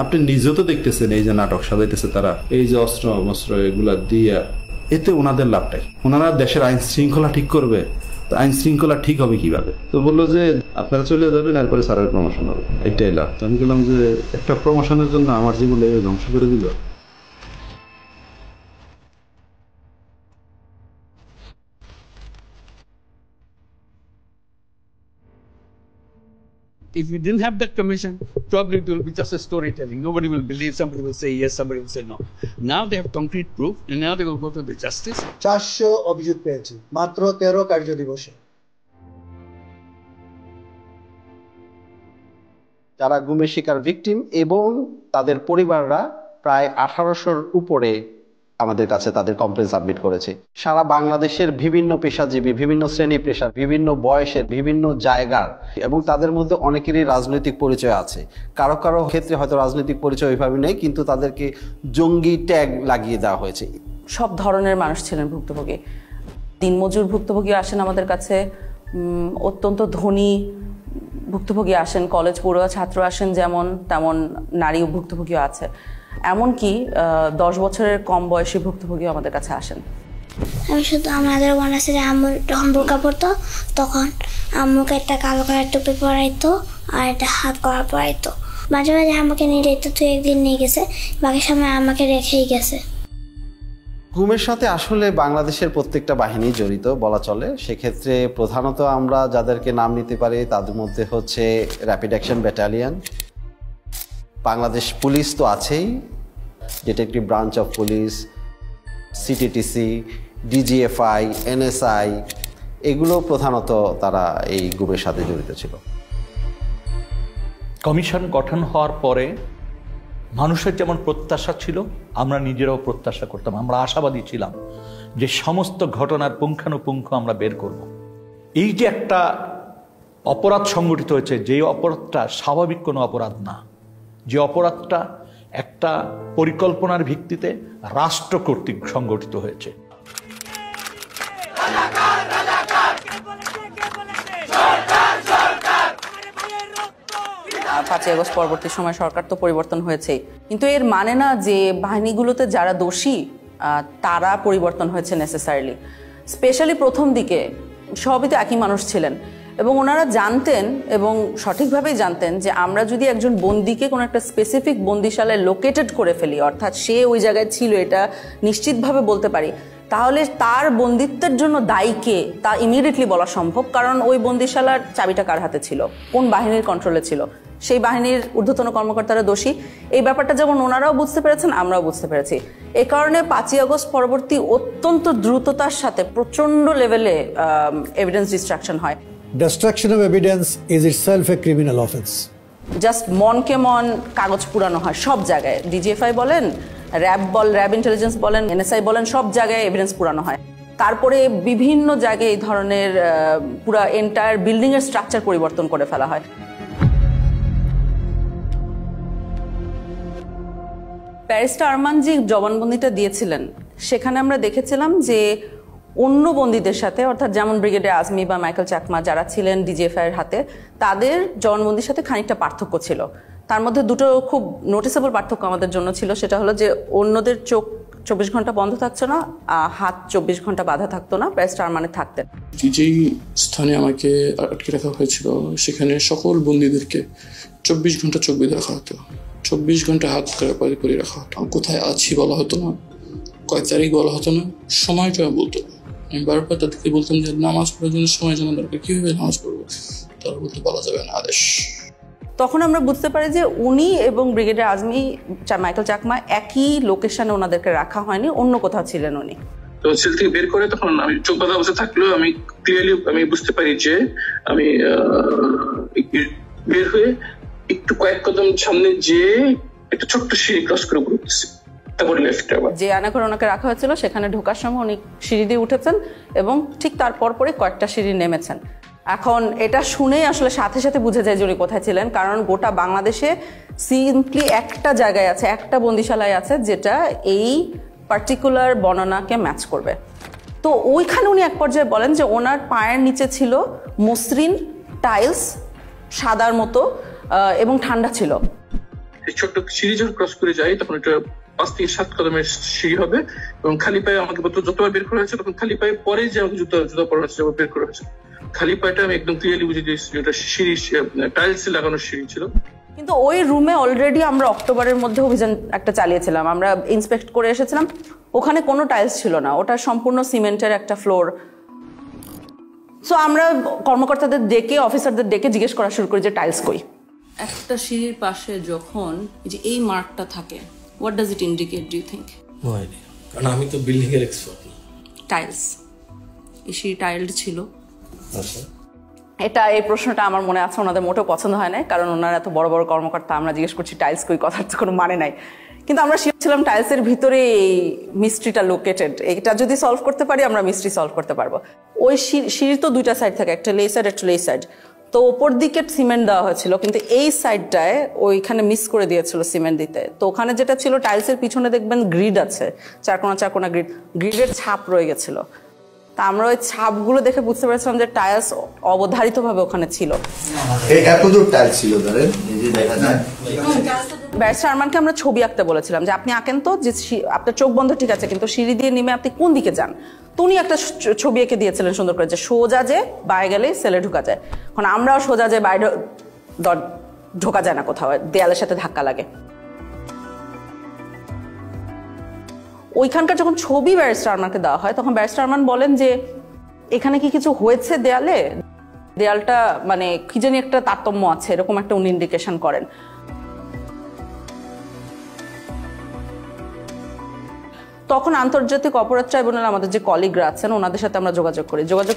আপনি নিজেও তো দেখতেছেন এই যে নাটক সাজাইতেছে তারা, এই যে অস্ত্র মস্ত্র এগুলা দিয়া, এতে ওনাদের লাভটাই। ওনারা দেশের আইন শৃঙ্খলা ঠিক করবে, তো আইন শৃঙ্খলা ঠিক হবে কিভাবে? তো বললো যে আপনারা চলে যাবেন, এরপরে স্যারের প্রমোশন হবে, এইটাই লাভ। তো আমি বললাম যে একটা প্রমোশনের জন্য আমার জীবনে ধ্বংস করে দিল। If we didn't have that commission, probably it will be just a storytelling. Nobody will believe, somebody will say yes, somebody will say no. Now they have concrete proof, and now they will go to the justice. 400 অভিযোগ পেয়েছে মাত্র 13 কার্য দিবসে। যারা গুমের শিকার victim এবং তাদের পরিবাররা প্রায় 1800-র উপরে আমাদের কাছে তাদের কমপ্লেন সাবমিট করেছে। সারা বাংলাদেশের বিভিন্ন পেশাজীবী, বিভিন্ন শ্রেণী পেশার, বিভিন্ন বয়সের, বিভিন্ন জায়গার, এবং তাদের মধ্যে অনেকেরই রাজনৈতিক পরিচয় আছে। কারো কারো ক্ষেত্রে হয়তো রাজনৈতিক পরিচয় ওইভাবে নেই, কিন্তু তাদেরকে জঙ্গি ট্যাগ লাগিয়ে দেওয়া হয়েছে। সব ধরনের মানুষ ছিলেন ভুক্তভোগী। দিনমজুর ভুক্তভোগী আসেন আমাদের কাছে, অত্যন্ত ধনী ভুক্তভোগী আসেন, কলেজ পড়ুয়া ছাত্র আসেন, যেমন তেমন নারী ভুক্তভোগীও আছে। এমনকি 10 বছরের কম বয়সী ভুক্তভোগী আমাদের কাছে আসেন। আমি শুধু আমাদের মনে আছে যে আম্মু যখন বোরকা পরতো তখন আম্মুকে একটা কালো কালার টুপি পরাইতো আর একটা হাত করা পরাইতো। মাঝে মাঝে আমাকে নিয়ে যেত, তুই একদিন নিয়ে গেছে, বাকি সময় আমাকে রেখেই গেছে। গুমের সাথে আসলে বাংলাদেশের প্রত্যেকটা বাহিনী জড়িত বলা চলে। সেক্ষেত্রে প্রধানত আমরা যাদেরকে নাম নিতে পারি তাদের মধ্যে হচ্ছে rapid action battalion, Bangladesh police তো আছেই, detective branch of police, CTTC, DGFI, NSI, এগুলো প্রধানত তারা এই গুমের সাথে জড়িত ছিল। কমিশন গঠন হওয়ার পরে মানুষের যেমন প্রত্যাশা ছিল, আমরা নিজেরাও প্রত্যাশা করতাম, আমরা আশাবাদী ছিলাম যে সমস্ত ঘটনার পুঙ্খানুপুঙ্খ আমরা বের করব। এই যে একটা অপরাধ সংগঠিত হয়েছে, যে অপরাধটা স্বাভাবিক কোনো অপরাধ না, যে অপরাধটা একটা পরিকল্পনার ভিত্তিতে রাষ্ট্র কর্তৃক সংগঠিত হয়েছে। 5ই আগস্ট পরবর্তী সময় সরকার তো পরিবর্তন হয়েছেই, কিন্তু এর মানে না যে বাহিনীগুলোতে যারা দোষী তারা পরিবর্তন হয়েছে নেসেসারিলি। স্পেশালি প্রথম দিকে সবই তো একই মানুষ ছিলেন, এবং ওনারা জানতেন এবং সঠিকভাবেই জানতেন যে আমরা যদি একজন বন্দীকে কোনো একটা স্পেসিফিক বন্দিশালায় লোকেটেড করে ফেলি, অর্থাৎ সে ওই জায়গায় ছিল এটা নিশ্চিতভাবে বলতে পারি, তাহলে তার বন্দিত্বের জন্য দায়ী কে তা ইমিডিয়েটলি বলা সম্ভব। কারণ ওই বন্দিশালার চাবিটা কার হাতে ছিল, কোন বাহিনীর কন্ট্রোলে ছিল, সেই বাহিনীর ঊর্ধ্বতন কর্মকর্তারা দোষী। এই ব্যাপারটা যেমন ওনারাও বুঝতে পেরেছেন, আমরাও বুঝতে পেরেছি। এ কারণে 5ই আগস্ট পরবর্তী অত্যন্ত দ্রুততার সাথে প্রচণ্ড লেভেলে এভিডেন্স ডিস্ট্রাকশন হয়। Destruction of evidence is itself a criminal offense. Just মনকে মন কাগজ পুরানো হয় সব জায়গায়। ডিজিএফআই বলেন, র্যাব ইন্টেলিজেন্স বলেন, এনএসআই বলেন, সব জায়গায় এভিডেন্স পুরানো হয়। তারপরে বিভিন্ন জায়গায় এই ধরনের পুরা এন্টায়ার বিল্ডিং এর স্ট্রাকচার পরিবর্তন করে ফেলা হয়। ব্যারিস্টার আরমান জি জবানবন্দিটা দিয়েছিলেন, সেখানে আমরা দেখেছিলাম যে অন্য বন্দীদের সাথে, অর্থাৎ যেমন ব্রিগেডিয়ার আজমি বা মাইকেল চাকমা যারা ছিলেন ডিজিএফআই এর হাতে, তাদের জবানবন্দির সাথে খানিকটা পার্থক্য ছিল। তার মধ্যে দুটো খুব নোটিসেবল পার্থক্য আমাদের জন্য ছিল। সেটা হলো যে অন্যদের চোখ 24 ঘন্টা বন্ধ থাকছে না, হাত 24 ঘন্টা বাধা থাকতো না, ব্যারিস্টার আরমানের থাকতেন। যেই স্থানে আমাকে আটকে রাখা হয়েছিল সেখানে সকল বন্দীদেরকে 24 ঘন্টা চোখ বেঁধে রাখা হতো, 24 ঘন্টা হাত করে রাখা হতো। কোথায় আছি বলা হতো না, কয় তারিখ বলা হতো না, সময়টা বলতো না। আমি বারবার তাদেরকে বলতাম যে নামাজ পড়ার জন্য সময় জানা দরকার, কিভাবে নামাজ পড়বো, তারা বলতে বলা যাবে না, আদেশ। তখন আমরা বুঝতে পারি যে উনি এবং ব্রিগেডিয়ার আজমি, মাইকেল চাকমা একই লোকেশনে ওনাদেরকে রাখা হয়নি, অন্য কোথাও ছিলেন উনি। তো সেল থেকে বের করে তখন আমি চোখ বাঁধা অবস্থা থাকলেও আমি ক্লিয়ারলি আমি বুঝতে পারি যে আমি বের হয়ে একটু কয়েক কদম সামনে যে একটা ছোট্ট সিঁড়ি ক্রস করে উঠতেছি। যে আয়নাঘরে ওনাকে রাখা হয়েছিল সেখানে ঢোকার সময় উনি সিঁড়ি দিয়ে উঠেছেন এবং ঠিক তার পরপরই কয়েকটা সিঁড়ি নেমেছেন। এখন এটা শুনেই আসলে সাথে সাথে বুঝে যায় যে উনি কোথায় ছিলেন, কারণ গোটা বাংলাদেশে সিম্পলি একটা জায়গায় আছে, একটা বন্দিশালায় আছে যেটা এই পার্টিকুলার বর্ণনাকে ম্যাচ করবে। তো ওইখানে উনি এক পর্যায়ে বলেন যে ওনার পায়ের নিচে ছিল মসৃণ টাইলস, সাদার মতো, এবং ঠান্ডা ছিল। এই ছোট্ট সিঁড়ি যখন ক্রস করে যাই তখন এটা 5 থেকে 7 কদমের সিঁড়ি হবে এবং খালি পায়ে আমাকে যতবার বের করা হয়েছে তখন খালি পায়ে পরে যে আমাকে জুতা পরা হয়েছে বের করা হয়েছে। খালি পায়েটা আমি একদম ক্লিয়ারলি বুঝে দিয়েছি যেটা সিঁড়ি টাইলস লাগানো সিঁড়ি ছিল। কিন্তু ওই রুমে অলরেডি আমরা অক্টোবরের মধ্যে অভিযান একটা চালিয়েছিলাম, আমরা ইন্সপেক্ট করে এসেছিলাম, ওখানে কোনো টাইলস ছিল না, ওটা সম্পূর্ণ সিমেন্টের একটা ফ্লোর। সো আমরা কর্মকর্তাদের ডেকে অফিসারদের ডেকে জিজ্ঞেস করা শুরু করি যে টাইলস কই। একটা সিঁড়ির পাশে যখন যে এই মার্কটা থাকে, what does it indicate do you think? কারণ আমি তো বিল্ডিং এর এক্সপার্ট না। টাইলস, এই সিঁড়ি টাইলড ছিল। আচ্ছা, এই প্রশ্নটা আমার মনে আছে ওনাদের মোটেও পছন্দ হয় না, কারণ ওনারা এত বড় বড় কর্মকর্তা, আমরা জিজ্ঞেস করছি টাইলস কই, কথার তো কোনো মানে নাই। কিন্তু আমরা শিখছিলাম টাইলসের ভিতরে এই মিস্ট্রিটা লোকেটেড, এটা যদি সলভ করতে পারি আমরা মিস্ট্রি সলভ করতে পারবো। ওই সিঁড়ির তো দুইটা সাইড থাকে, একটা লে সাইড একটা লে সাইড, তো ওপর দিকে সিমেন্ট দেওয়া হয়েছিল কিন্তু এই সাইডটায় ওইখানে মিস করে দিয়েছিল সিমেন্ট দিতে। তো ওখানে যেটা ছিল টাইলসের পিছনে দেখবেন গ্রিড আছে, চারকোনা গ্রিডের ছাপ রয়ে গেছিল। তা আমরা ওই ছাপগুলো দেখে বুঝতে পেরেছিলাম যে টাইলস অবধারিতভাবে ওখানে ছিল। ব্যারিস্টার আরমানকে আমরা ছবি আঁকতে বলেছিলাম যে আপনি আঁকেন তো, যে আপনার চোখ বন্ধ ঠিক আছে কিন্তু সিঁড়ি দিয়ে নেমে আপনি কোন দিকে যান। তো উনি একটা ছবি এঁকে দিয়েছিলেন সুন্দর করে, যে সোজা যে বাইরে গেলে সেলে ঢোকা যায়। এখন আমরাও সোজা যে বাইরে ঢোকা যায় না, কোথাও দেয়ালের সাথে ধাক্কা লাগে। ওইখানকার যখন ছবি ব্যারিস্টার আরমানকে দেওয়া হয় তখন ব্যারিস্টার আরমান বলেন যে এখানে কি কিছু হয়েছে দেয়ালে, দেয়ালটা মানে কি জানি একটা তারতম্য আছে, এরকম একটা উনি ইন্ডিকেশন করেন। তখন আন্তর্জাতিক অপরাধ ট্রাইব্যুনাল আমাদের যে কলিগরা আছেন ওনাদের সাথে আমরা যোগাযোগ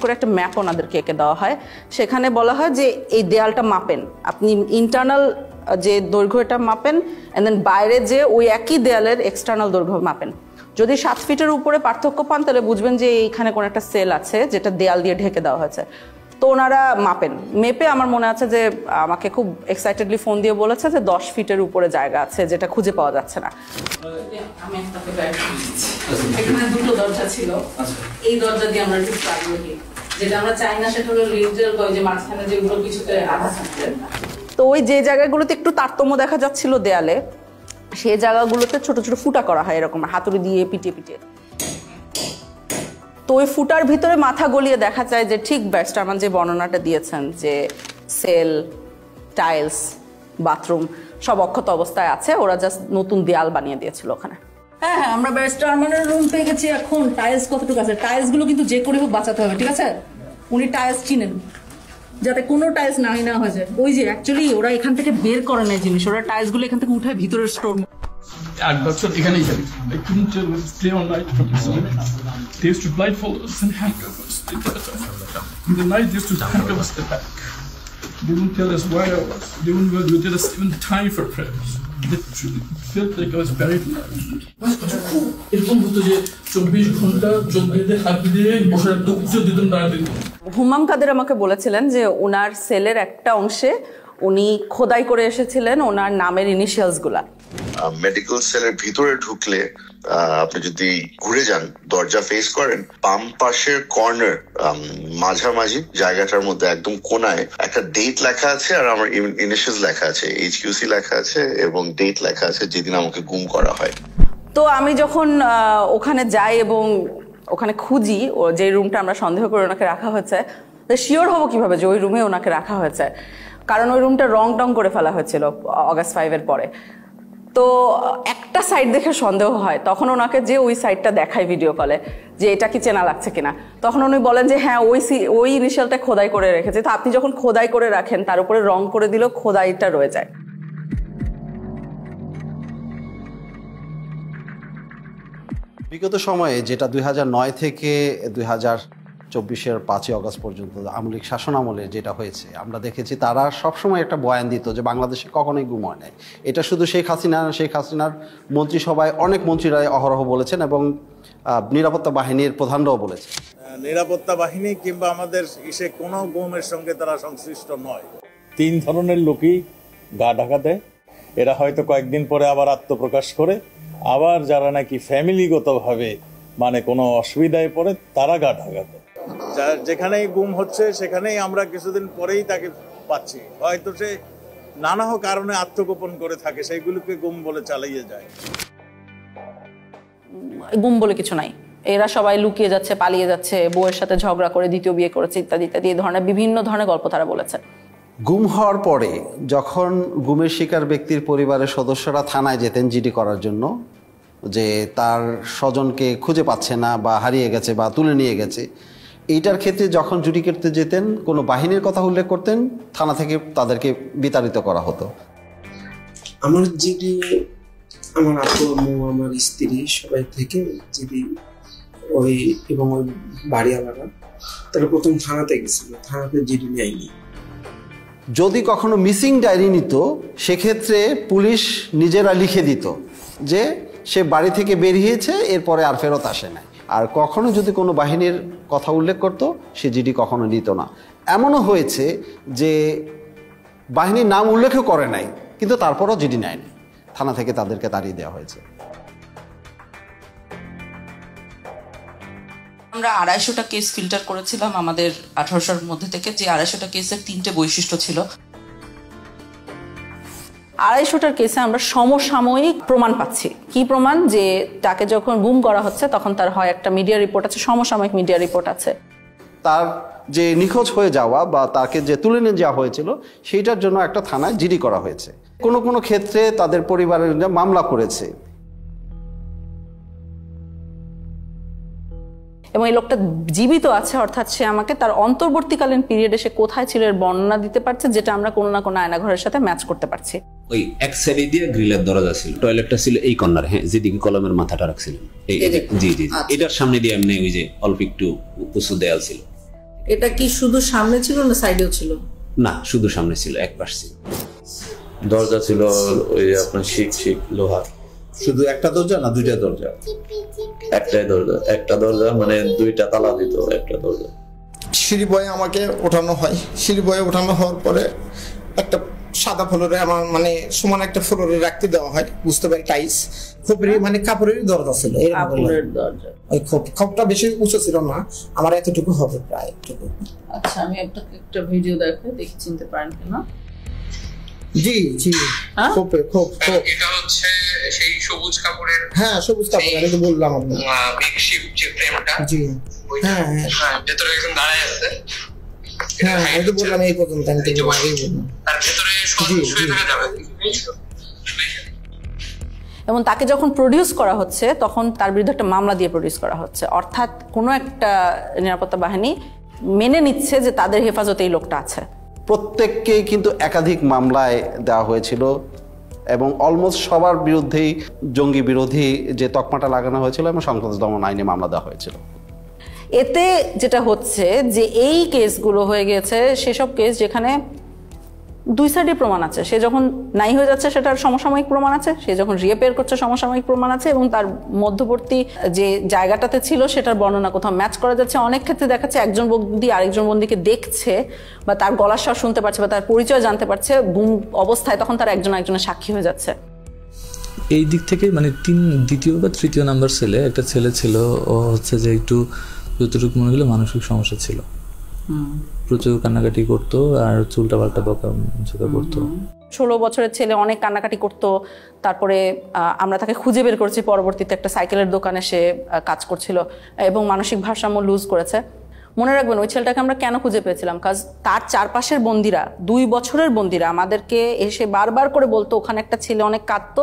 করে একটা ম্যাপ ওনাদেরকে এঁকে দেওয়া হয়। সেখানে বলা হয় যে এই দেয়ালটা মাপেন, আপনি ইন্টারনাল যে দৈর্ঘ্য এটা মাপেন, এন্ড দেন বাইরে যে ওই একই দেয়ালের এক্সটার্নাল দৈর্ঘ্য মাপেন। যদি 7 ফিটের উপরে পার্থক্য পান তাহলে বুঝবেন যে এইখানে কোনো একটা সেল আছে যেটা দেয়াল দিয়ে ঢেকে দেওয়া হয়েছে। তো ওনারা মাপেন, মেপে আমার মনে আছে যে আমাকে খুব এক্সাইটেডলি ফোন দিয়ে বলেছে যে 10 ফিটের উপরে জায়গা আছে যেটা খুঁজে পাওয়া যাচ্ছে না। আমি এখানে দুটো দরজা ছিল, এই দরজা দিয়ে আমরা ঢুকতে আগ্রহী, যেটা আমরা চাই না সেটা হলো লিঞ্জেল বা যে মাঝখানে যেগুলো কিছুতে আধা থাকবে। তো ওই যে জায়গাগুলোতে একটু তারতম্য দেখা যাচ্ছিল দেয়ালে, সেই জায়গাগুলোতে ছোট ছোট ফুটা করা হয় এরকম হাতুড়ি দিয়ে পিটিয়ে। তো ওই ফুটার ভিতরে মাথা গলিয়ে দেখা যায় যে ঠিক ব্যারিস্টার আরমান যে বর্ণনাটা দিয়েছেন যে সেল, টাইলস, বাথরুম সব অক্ষত অবস্থায় আছে, ওরা জাস্ট নতুন দেয়াল বানিয়ে দিয়েছিল ওখানে। হ্যাঁ, আমরা ব্যারিস্টার আরমানের রুম পেয়ে গেছি। এখন টাইলস কতটুকু আছে, টাইলস গুলো কিন্তু যে করে হোক বাঁচাতে হবে, ঠিক আছে? উনি টাইলস চিনেন, যাতে কোনো টাইলস না হয়ে যায়। ওই যে অ্যাকচুয়ালি ওরা এখান থেকে বের করে নেয় জিনিস, ওরা টাইলস গুলো এখান থেকে উঠায় ভিতরের স্টোর। 8 বছর এখানেই থাকি। I couldn't tell with clear on night from the sun. They used to blindfold us and handcuff us. In the night they used to handcuff us the back. They wouldn't tell us where I was. They wouldn't tell us even time for prayers. It felt like I was buried alive. এরকম হতো যে 24 ঘন্টা চোখ বেঁধে হাত দিয়ে বসে একটা উচ্চ দিতেন না দিন। হুমাম কাদের আমাকে বলেছিলেন যে ওনার সেলের একটা অংশে উনি খোদাই করে এসেছিলেন ওনার নামের ইনিশিয়ালস গুলা। মেডিকেল সেলের ভিতরে ঢুকলে আপনি যদি ঘুরে যান, দরজা ফেস করেন, বাম পাশের কর্নার মাঝামাঝি জায়গাটার মধ্যে একদম কোনায় একটা ডেট লেখা আছে আর আমার ইনিশিয়ালস লেখা আছে, HQC লেখা আছে এবং ডেট লেখা আছে যেদিন আমাকে গুম করা হয়। তো আমি যখন ওখানে যাই এবং ওখানে খুঁজি যে রুমটা আমরা সন্দেহ করে ওনাকে রাখা হয়েছে, শিওর হবো কিভাবে যে ওই রুমে ওনাকে রাখা হয়েছে, কারণ ওই রুমটা রং টং করে ফেলা হয়েছিল অগাস্ট 5 এর পরে। তো একটা সাইড দেখে সন্দেহ হয়, তখন ওনাকে যে ওই সাইডটা দেখায় ভিডিও কলে যে এটা কি চেনা লাগছে কিনা, তখন উনি বলেন যে হ্যাঁ ওই ইনিশিয়ালটা খোদাই করে রেখেছে। তো আপনি যখন খোদাই করে রাখেন তার উপরে রং করে দিলেও খোদাইটা রয়ে যায়। বিগত সময়ে যেটা 2009 থেকে 2024-এর 5ই অগস্ট পর্যন্ত আওয়ামী লীগ শাসন আমলে যেটা হয়েছে, আমরা দেখেছি তারা সবসময় একটা বয়ান দিত যে বাংলাদেশে কখনোই গুম হয় নাই। এটা শুধু শেখ হাসিনার মন্ত্রিসভায় অনেক মন্ত্রীরাই অহরহ বলেছেন এবং নিরাপত্তা বাহিনীর প্রধানরাও বলেছেন। নিরাপত্তা বাহিনী কিংবা আমাদের কোনো গুমের সঙ্গে তারা সংশ্লিষ্ট নয়। 3 ধরনের লোকই গা ঢাকা দেয়, এরা হয়তো কয়েকদিন পরে আবার আত্মপ্রকাশ করে, আবার যারা নাকি ফ্যামিলিগতভাবে মানে কোনো অসুবিধায় পড়ে তারা গা ঢাকা দেয়। যেখানেই গুম হচ্ছে সেখানেই আমরা কিছুদিন পরেই তাকে পাচ্ছি, হয়তো সে নানা কারণে আত্মগোপন করে থাকে, সেইগুলোকে গুম বলে চালিয়ে যায়। গুম বলে কিছু নাই, এরা সবাই লুকিয়ে যাচ্ছে, পালিয়ে যাচ্ছে, বউয়ের সাথে ঝগড়া করে দ্বিতীয় বিয়ে করেছে ইত্যাদি ইত্যাদি, এই ধরনের বিভিন্ন ধরনের গল্প তারা বলেছে। গুম হওয়ার পরে যখন গুমের শিকার ব্যক্তির পরিবারের সদস্যরা থানায় যেতেন জিডি করার জন্য, যে তার স্বজনকে খুঁজে পাচ্ছে না বা হারিয়ে গেছে বা তুলে নিয়ে গেছে, এইটার ক্ষেত্রে যখন জুডি করতে যেতেন কোনো বাহিনীর কথা উল্লেখ করতেন, থানা থেকে তাদেরকে বিতাড়িত করা হতো। আমার জিডি, আমার আপু আম্মু, আমার স্ত্রী সবাই থেকে জিডি ওই এবং ওই বাড়িওয়ালারা তারা প্রথম থানাতে গেছিল, থানাতে জিডি নেয়নি। যদি কখনো মিসিং ডায়েরি নিত সেক্ষেত্রে পুলিশ নিজেরা লিখে দিত যে সে বাড়ি থেকে বেরিয়েছে, এরপরে আর ফেরত আসে নাই। আর কখনো যদি কোনো বাহিনীর কথা উল্লেখ করত সে জিডি কখনো নিত না। এমনও হয়েছে যে বাহিনীর নাম উল্লেখও করে নাই, কিন্তু তারপরও জিডি নেয়নি, থানা থেকে তাদেরকে তাড়িয়ে দেওয়া হয়েছে। আমরা 250টা কেস ফিল্টার করেছিলাম আমাদের 1800-র মধ্যে থেকে, যে 250টা কেসের 3টে বৈশিষ্ট্য ছিল। 250টার কেসে আমরা সমসাময়িক প্রমাণ পাচ্ছি। কি প্রমাণ? যে তাকে যখন গুম করা হচ্ছে তখন তার হয় একটা মিডিয়া রিপোর্ট আছে, সমসাময়িক মিডিয়া রিপোর্ট আছে। তার যে নিখোঁজ হয়ে যাওয়া বা তাকে যে তুলে নিয়ে যাওয়া হয়েছিল সেইটার জন্য একটা থানায় জিডি করা হয়েছে। কোনো কোনো ক্ষেত্রে তাদের পরিবারের মামলা করেছে। এবং এই লোকটা জীবিত আছে, অর্থাৎ সে আমাকে তার অন্তর্বর্তীকালীন পিরিয়ডে সে কোথায় ছিল এর বর্ণনা দিতে পারছে, যেটা আমরা কোনো না কোনো আয়নাঘরের সাথে ম্যাচ করতে পারছি। ওই এক সাইডে দিয়ে গ্রিলের দরজা ছিল, টয়লেটটা ছিল এই কর্নার, হ্যাঁ, যেদিকে কলমের মাথাটা রাখছিলেন জি জি, এটার সামনে দিয়ে এমনি ওই যে অল্প একটু উঁচু দেয়াল ছিল। এটা কি শুধু সামনে ছিল না সাইডেও ছিল? না, শুধু সামনে ছিল, এক পাশ ছিল। দরজা ছিল ওই আপনার শিক লোহার। শুধু একটা দরজা না দুইটা দরজা? একটাই দরজা, একটা দরজা মানে দুইটা তালা দিত একটা দরজা। সিঁড়ি বয়ে আমাকে ওঠানো হয়, সিঁড়ি বয়ে ওঠানো হওয়ার পরে একটা সাদা ফ্লোরে আমার মানে সমান একটা ফ্লোরে রাখতে দেওয়া হয়, বুঝতে পারি টাইস খোপের মানে কাপড়ের দরজা ছিল। ওই খোপটা বেশি উঁচু ছিল না, আমার এতটুকু হবে প্রায় এতটুকু। আচ্ছা, আমি আপনাকে একটা ভিডিও দেখে দেখি চিনতে পারেন কিনা। জি জি, খোপে খোপ এটা হচ্ছে সেই সবুজ কাপড়ের, হ্যাঁ সবুজ কাপড়, আমি তো বললাম আপনাকে মেকশিফট যে ফ্রেমটা। জি হ্যাঁ হ্যাঁ, ভেতরে একজন দাঁড়ায় আছে। হ্যাঁ আমি তো বললাম এই পর্যন্ত, আমি তো আগেই বললাম। আর ভেতরে শুয়ে থাকা যাবে। এবং তাকে যখন প্রডিউস করা হচ্ছে তখন তার বিরুদ্ধে একটা মামলা দিয়ে প্রডিউস করা হচ্ছে, অর্থাৎ কোনো একটা নিরাপত্তা বাহিনী মেনে নিচ্ছে যে তাদের হেফাজতে এই লোকটা আছে। প্রত্যেককেই কিন্তু একাধিক মামলায় দেওয়া হয়েছিল এবং অলমোস্ট সবার বিরুদ্ধেই জঙ্গি বিরোধী যে তকমাটা লাগানো হয়েছিল এবং সন্ত্রাস দমন আইনে মামলা দেওয়া হয়েছিল। এতে যেটা হচ্ছে যে এই কেসগুলো হয়ে গেছে সেসব কেস যেখানে দুই সাইডে প্রমাণ আছে। সে যখন নাই হয়ে যাচ্ছে সেটার সমসাময়িক প্রমাণ আছে, সে যখন রিঅ্যাপিয়ার করছে সমসাময়িক প্রমাণ আছে, এবং তার মধ্যবর্তী যে জায়গাটাতে ছিল সেটার বর্ণনা কোথাও ম্যাচ করা যাচ্ছে। অনেক ক্ষেত্রে দেখাচ্ছে একজন বন্দী আরেকজন বন্দীকে দেখছে বা তার গলার স্বর শুনতে পারছে বা তার পরিচয় জানতে পারছে গুম অবস্থায়, তখন তার একজন একজনের সাক্ষী হয়ে যাচ্ছে। এই দিক থেকে মানে দ্বিতীয় বা তৃতীয় নাম্বার ছেলে, একটা ছেলে ছিল, ও হচ্ছে যে একটু যতটুকু মনে হলো মানসিক সমস্যা ছিল, প্রচুর কান্নাকাটি করতো আর চুলটা পাল্টা বকাঝকা করতো। 16 বছরের ছেলে অনেক কান্নাকাটি করতো। তারপরে আমরা তাকে খুঁজে বের করেছি, পরবর্তীতে একটা সাইকেলের দোকানে সে কাজ করছিল এবং মানসিক ভারসাম্য লুজ করেছে। মনে রাখবেন ওই ছেলেটাকে আমরা কেন খুঁজে পেয়েছিলাম, কাজ তার চারপাশের বন্দিরা, 2 বছরের বন্দিরা আমাদেরকে এসে বারবার করে বলতো ওখানে একটা ছেলে অনেক কাঁদতো,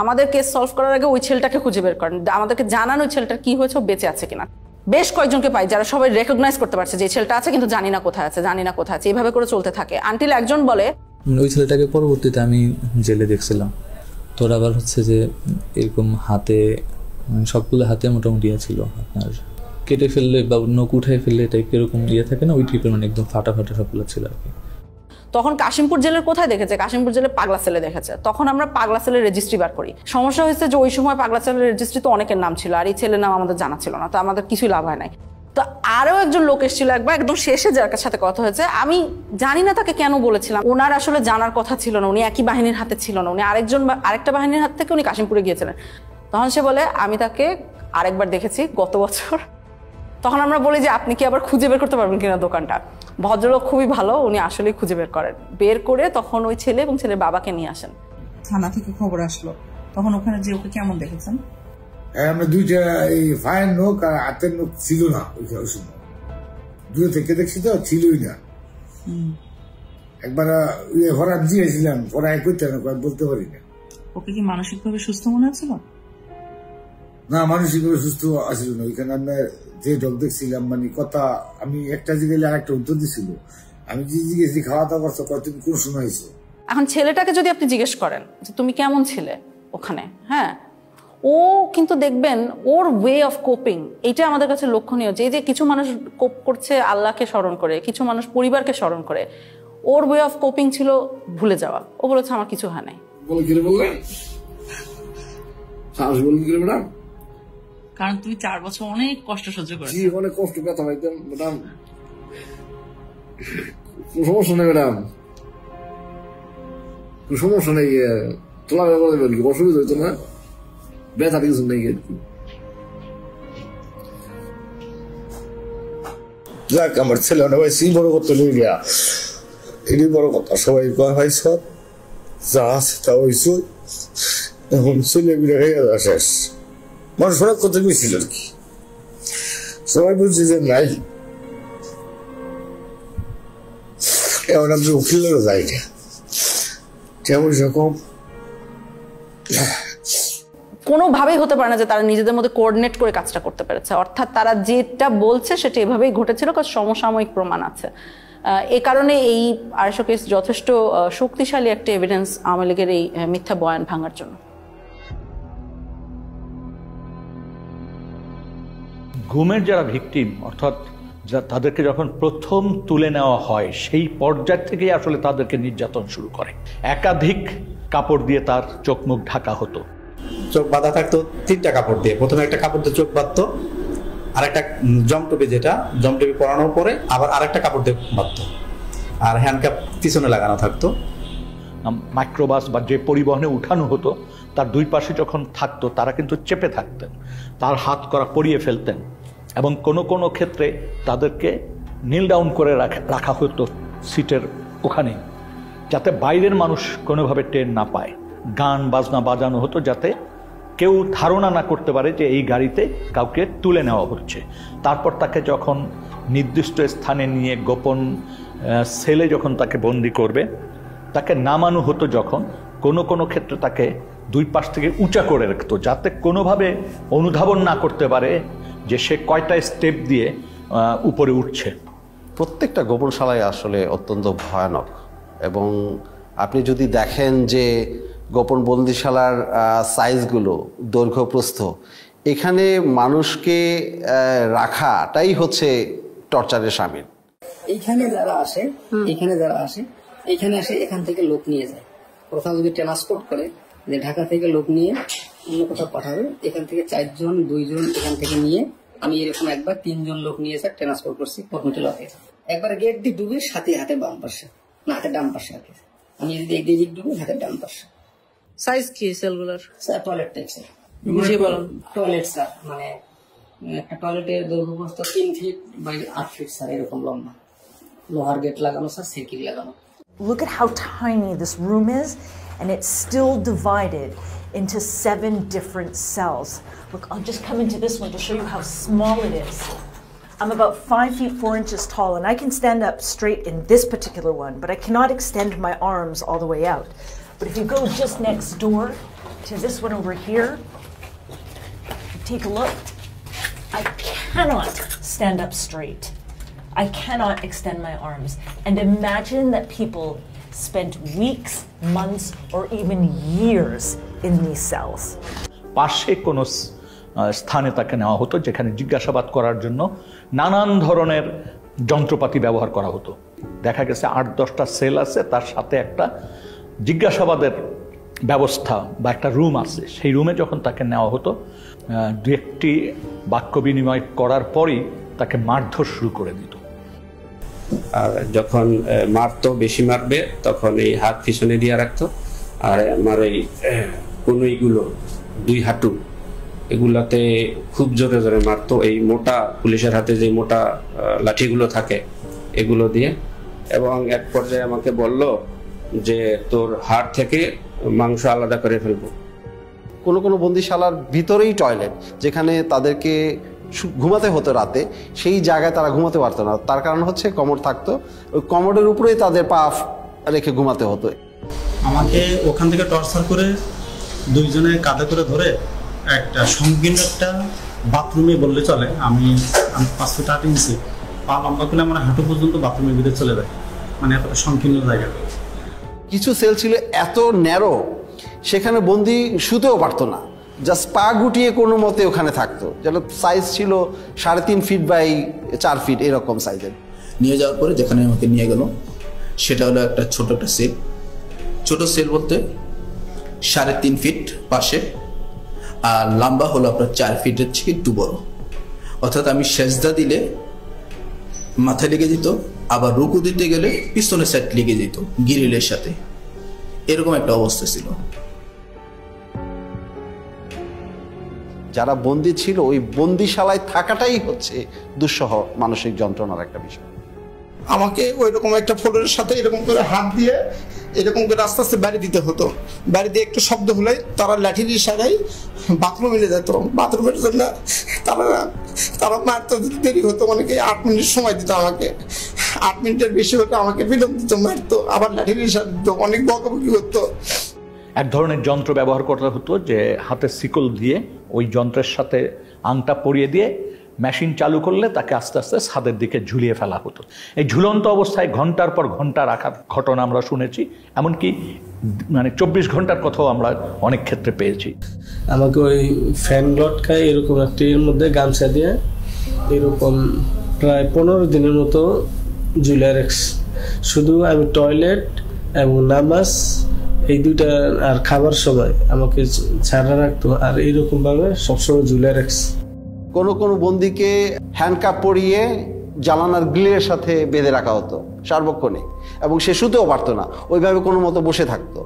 আমাদের কেস সলভ করার আগে ওই ছেলেটাকে খুঁজে বের করেন, আমাদেরকে জানান ওই ছেলেটার কি হয়েছে, বেঁচে আছে কিনা। বেশ কয়েকজনকে পাই যারা সবাই রেকগনাইজ করতে পারছে যে ছেলেটা আছে কিন্তু জানি না কোথায় আছে, জানি না কোথায় আছে, এইভাবে করে চলতে থাকে আনটিল একজন বলে। ওই ছেলেটাকে পরবর্তীতে আমি জেলে দেখছিলাম, তোর আবার হচ্ছে যে এরকম হাতে সবগুলো হাতে মোটামুটি ছিল আপনার কেটে ফেললে বা নখ উঠাই ফেললে টাইপ এরকম থাকে না, ওই টাইপের মানে একদম ফাটা ফাটা সবগুলো ছিল আর কি। তখন কাশিমপুর জেলের কোথায় দেখেছে, কাশিমপুর জেলে পাগলা সেলে দেখেছে। তখন আমরা পাগলা সেলের রেজিস্ট্রি বার করি। সমস্যা হয়েছে যে ওই সময় পাগলা সেলের রেজিস্ট্রি তো অনেকের নাম ছিল আর এই ছেলের নাম আমাদের জানা ছিল না, তো আমাদের কিছুই লাভ হয় নাই। তো আরও একজন লোক এসেছিল একবার একদম শেষে, যার সাথে কথা হয়েছে, আমি জানি না তাকে কেন বলেছিলাম, ওনার আসলে জানার কথা ছিল না, উনি একই বাহিনীর হাতে ছিল না, উনি আরেকটা বাহিনীর হাত থেকে উনি কাশিমপুরে গিয়েছিলেন। তখন সে বলে আমি তাকে আরেকবার দেখেছি গত বছর তখন আমরা বলি যে আপনি কি আবার খুঁজে বের করতে পারবেন কিনা দোকানটা। ভদ্রলোক খুবই ভালো, উনি আসলেই খুঁজে বের করেন, বের করে তখন ওই ছেলে এবং ছেলের বাবাকে নিয়ে আসেন। থানা থেকে খবর আসলো, তখন ওখানে যে ওকে কেমন দেখেছেন? আমরা দুইটা এই ফায়ার নোক আর হাতের নোক ছিল না ওই সময়, দূরে থেকে দেখছি তো ছিলই না। একবার হঠাৎ দিয়েছিলাম, পরে করতে বলতে পারি না। ওকে কি মানসিকভাবে সুস্থ মনে হচ্ছিল? না, মানসিকভাবে সুস্থ আসছিল না। ওইখানে আমরা যে ডক দেখছিলাম, মানে কথা আমি একটা জিজ্ঞেস আর একটা উত্তর দিছিল। আমি যে জিজ্ঞেস খাওয়া দাওয়া করছো, তুমি কোন সময় হয়েছো। এখন ছেলেটাকে যদি আপনি জিজ্ঞেস করেন যে তুমি কেমন ছিলে ওখানে, হ্যাঁ, ও কিন্তু দেখবেন ওর ওয়ে অফ কোপিং, এটা আমাদের কাছে লক্ষণীয়। যে যে কিছু মানুষ কোপ করছে আল্লাহকে স্মরণ করে, কিছু মানুষ পরিবারকে স্মরণ করে, ওর ওয়ে অফ কোপিং ছিল ভুলে যাওয়া। ও বলেছে আমার কিছু হয় নাই। কারণ তুমি 4 বছর অনেক কষ্ট সহ্য করেছো। অনেক কষ্ট, ব্যথা পাইতাম ম্যাডাম। সমস্যা নেই ম্যাডাম, সমস্যা নেই, তোলা অসুবিধা হইতো না, ব্যথা কিছু নেই। যাক, আমার ছেলে ভাইছি বড় করতে নিয়ে গিয়া, এটি বড় কথা। সবাই কয় ভাই সব যা আছে তা হইছ, এখন ছেলে বিড়ে হয়ে শেষ। মানুষ অনেক কথা গেছিল আর কি, সবাই বলছে যে নাই, এখন আপনি উকিলেরও যাই না, কেমন সেরকম কোনোভাবেই হতে পারে না যে তারা নিজেদের মধ্যে কোঅর্ডিনেট করে কাজটা করতে পেরেছে। অর্থাৎ তারা যেটা বলছে সেটা এভাবেই ঘটেছিল, কারণ সমসাময়িক প্রমাণ আছে। এই কারণে এই 250 কেস যথেষ্ট শক্তিশালী একটা এভিডেন্স আওয়ামী লীগের এই মিথ্যা বয়ান ভাঙার জন্য। গুমের যারা ভিকটিম, অর্থাৎ তাদেরকে যখন প্রথম তুলে নেওয়া হয় সেই পর্যায় থেকেই আসলে তাদেরকে নির্যাতন শুরু করে। একাধিক কাপড় দিয়ে তার চোখ মুখ ঢাকা হতো। চোখ বাঁধা থাকতো 3টা কাপড় দিয়ে। প্রথমে একটা কাপড় দিয়ে চোখ বাঁধতো, আর একটা জমটুপি, যেটা জমটুপি পরানোর পরে আবার আরেকটা কাপড় দিয়ে বাঁধতো, আর হ্যান্ডকাপ পিছনে লাগানো থাকতো। মাইক্রোবাস বা যে পরিবহনে উঠানো হতো তার 2 পাশে যখন থাকতো তারা কিন্তু চেপে থাকতেন, তার হাত করা পরিয়ে ফেলতেন, এবং কোনো কোনো ক্ষেত্রে তাদেরকে নীল ডাউন করে রাখা হতো সিটের ওখানে, যাতে বাইরের মানুষ কোনোভাবে টের না পায়। গান বাজনা বাজানো হতো যাতে কেউ ধারণা না করতে পারে যে এই গাড়িতে কাউকে তুলে নেওয়া হচ্ছে। তারপর তাকে যখন নির্দিষ্ট স্থানে নিয়ে গোপন সেলে যখন তাকে বন্দি করবে, তাকে নামানো হতো যখন কোনো কোনো ক্ষেত্রে তাকে 2 পাশ থেকে উঁচা করে রাখতো, যাতে কোনোভাবে অনুধাবন না করতে পারে যে সে কয়টা স্টেপ দিয়ে উপরে উঠছে। প্রত্যেকটা গোপনশালায় আসলে অত্যন্ত ভয়ানক, এবং আপনি যদি দেখেন যে গোপন বন্দিশালার সাইজগুলো, দৈর্ঘ্য প্রস্থ, এখানে মানুষকে রাখাটাই হচ্ছে টর্চারের শামিল। এইখানে যারা আসে এখানে আসে এখান থেকে লোক নিয়ে যায়। প্রথম যদি ট্রান্সপোর্ট করে যে ঢাকা থেকে লোক নিয়ে অন্য কোথাও পাঠাবে, এখান থেকে 4 জন 2 জন এখান থেকে নিয়ে, আমি এরকম একবার 3 জন লোক নিয়ে এসে ট্রান্সপোর্ট করছি হোটেল অফিস। একবার গেট দিয়ে ডুবে, সাথে হাতে বাম পাশে, না হাতে ডান পাশে আর কি। আমি যদি একদিক ডুবে, হাতে ডান পাশে। সাইজ কি সেলগুলার? Toilet type sir, toilet sir, মানে একটা টয়লেটের দৈর্ঘ্য প্রস্থ 3 ফিট বাই 8 ফিট স্যার, এরকম লম্বা। লোহার গেট লাগানো স্যার, সাইকেল লাগানো। Look at how tiny this room is, and it's still divided into 7 different cells. Look, I'll just come into this one to show you how small it is. I'm about 5 feet 4 inches tall, and I can stand up straight in this particular one, but I cannot extend my arms all the way out. But if you go just next door to this one over here, take a look. I cannot stand up straight. I cannot extend my arms. And imagine that people spent weeks, months, or even years in these cells. পাশে কোনো স্থানে তাকে নেওয়া হতো যেখানে জিজ্ঞাসাবাদ করার জন্য নানান ধরনের যন্ত্রপাতি ব্যবহার করা হতো। দেখা গেছে 8-10টা সেল আছে, তার সাথে একটা জিজ্ঞাসাবাদের ব্যবস্থা বা একটা রুম আছে। সেই রুমে যখন তাকে নেওয়া হতো, 2-1টি বাক্য বিনিময় করার পরই তাকে মারধর শুরু করে দিত। আর যখন মারতো, বেশি মারবে, তখন এই হাত পিছনে দিয়ে রাখতো, আর আমার এই কনুইগুলো 2 হাঁটু এগুলাতে খুব জোরে জোরে মারতো, এই মোটা পুলিশের হাতে যে মোটা লাঠিগুলো থাকে এগুলো দিয়ে। এবং এক পর্যায়ে আমাকে বলল যে তোর হাড় থেকে মাংস আলাদা করে ফেলবো। কোনো কোনো বন্দিশালার ভিতরেই টয়লেট, যেখানে তাদেরকে ঘুমাতে হতো রাতে, সেই জায়গায় তারা ঘুমাতে পারতো না। তার কারণ হচ্ছে কমোড থাকতো, ওই কমোডের উপরেই তাদের পা রেখে ঘুমাতে হতো। আমাকে ওখান থেকে টর্চার করে দুইজনে কাঁধে করে ধরে একটা সংকীর্ণ একটা বাথরুমে বললে চলে, আমি 5 ফুট 8 ইঞ্চি পা লম্বা করলে আমার হাঁটু পর্যন্ত বাথরুমের ভিতরে চলে যায়, মানে এতটা সংকীর্ণ জায়গা। কিছু সেল ছিল এত ন্যারো, সেখানে বন্দি শুতেও পারতো না, জাস্ট পা গুটিয়ে কোনো মতে ওখানে থাকতো। যেটা সাইজ ছিল 3.5 ফিট বাই 4 ফিট এরকম সাইজের। নিয়ে যাওয়ার পরে যেখানে আমাকে নিয়ে গেল সেটা হলো একটা ছোট একটা সেল। ছোট সেল বলতে 3.5 ফিট পাশে, আর লম্বা হলো আপনার 4 ফিটের থেকে একটু বড়। অর্থাৎ আমি সেজদা দিলে মাথায় লেগে যেত, আবার রুকু দিতে গেলে পিছনের সাইড লেগে যেত গ্রিলের সাথে, এরকম একটা অবস্থা ছিল। যারা বন্দি ছিল ওই বন্দিশালায় থাকাটাই হচ্ছে দুঃসহ মানসিক যন্ত্রণার একটা বিষয়। আমাকে ওই রকম একটা ফ্লোরের সাথে এরকম করে হাত দিয়ে এরকম করে আস্তে আস্তে বাড়ি দিতে হতো। বাড়ি দিয়ে একটু শব্দ হলে তারা লাঠির ইশারায় বাথরুমে নিয়ে যেত। বাথরুমের জন্য তারা মারতে দেরি হতো, অনেকে 8 মিনিট সময় দিত আমাকে। 8 মিনিটের বেশি হতো আমাকে বিলম্ব দিত, মারতো, আবার লাঠির ইশারা দিত, অনেক বকাবকি করতো। এক ধরনের যন্ত্র ব্যবহার করতে হতো, যে হাতে শিকল দিয়ে ওই যন্ত্রের সাথে আংটা পরিয়ে দিয়ে মেশিন চালু করলে তাকে আস্তে আস্তে ছাদের দিকে ঝুলিয়ে ফেলা হতো। এই ঝুলন্ত অবস্থায় ঘন্টার পর ঘন্টা রাখার ঘটনা আমরা শুনেছি, এমনকি মানে 24 ঘন্টার কথাও আমরা অনেক ক্ষেত্রে পেয়েছি। আমাকে ওই ফ্যান লটকায় এরকম একটি এর মধ্যে গামছা দিয়ে এরকম প্রায় 15 দিনের মতো ঝুলিয়ে রাখছে। শুধু আমি টয়লেট এবং নামাজ এই দুইটা আর খাবার সময় আমাকে ছাড়া রাখতো, আর এইরকম ভাবে সবসময় ঝুলিয়ে রাখছে। কোনো কোনো বন্দিকে হ্যান্ডকাপ পরিয়ে জানালার গ্রিলের সাথে বেঁধে রাখা হতো সার্বক্ষণিক, এবং সে শুতেও পারতো না, ওইভাবে কোনো মতো বসে থাকতো।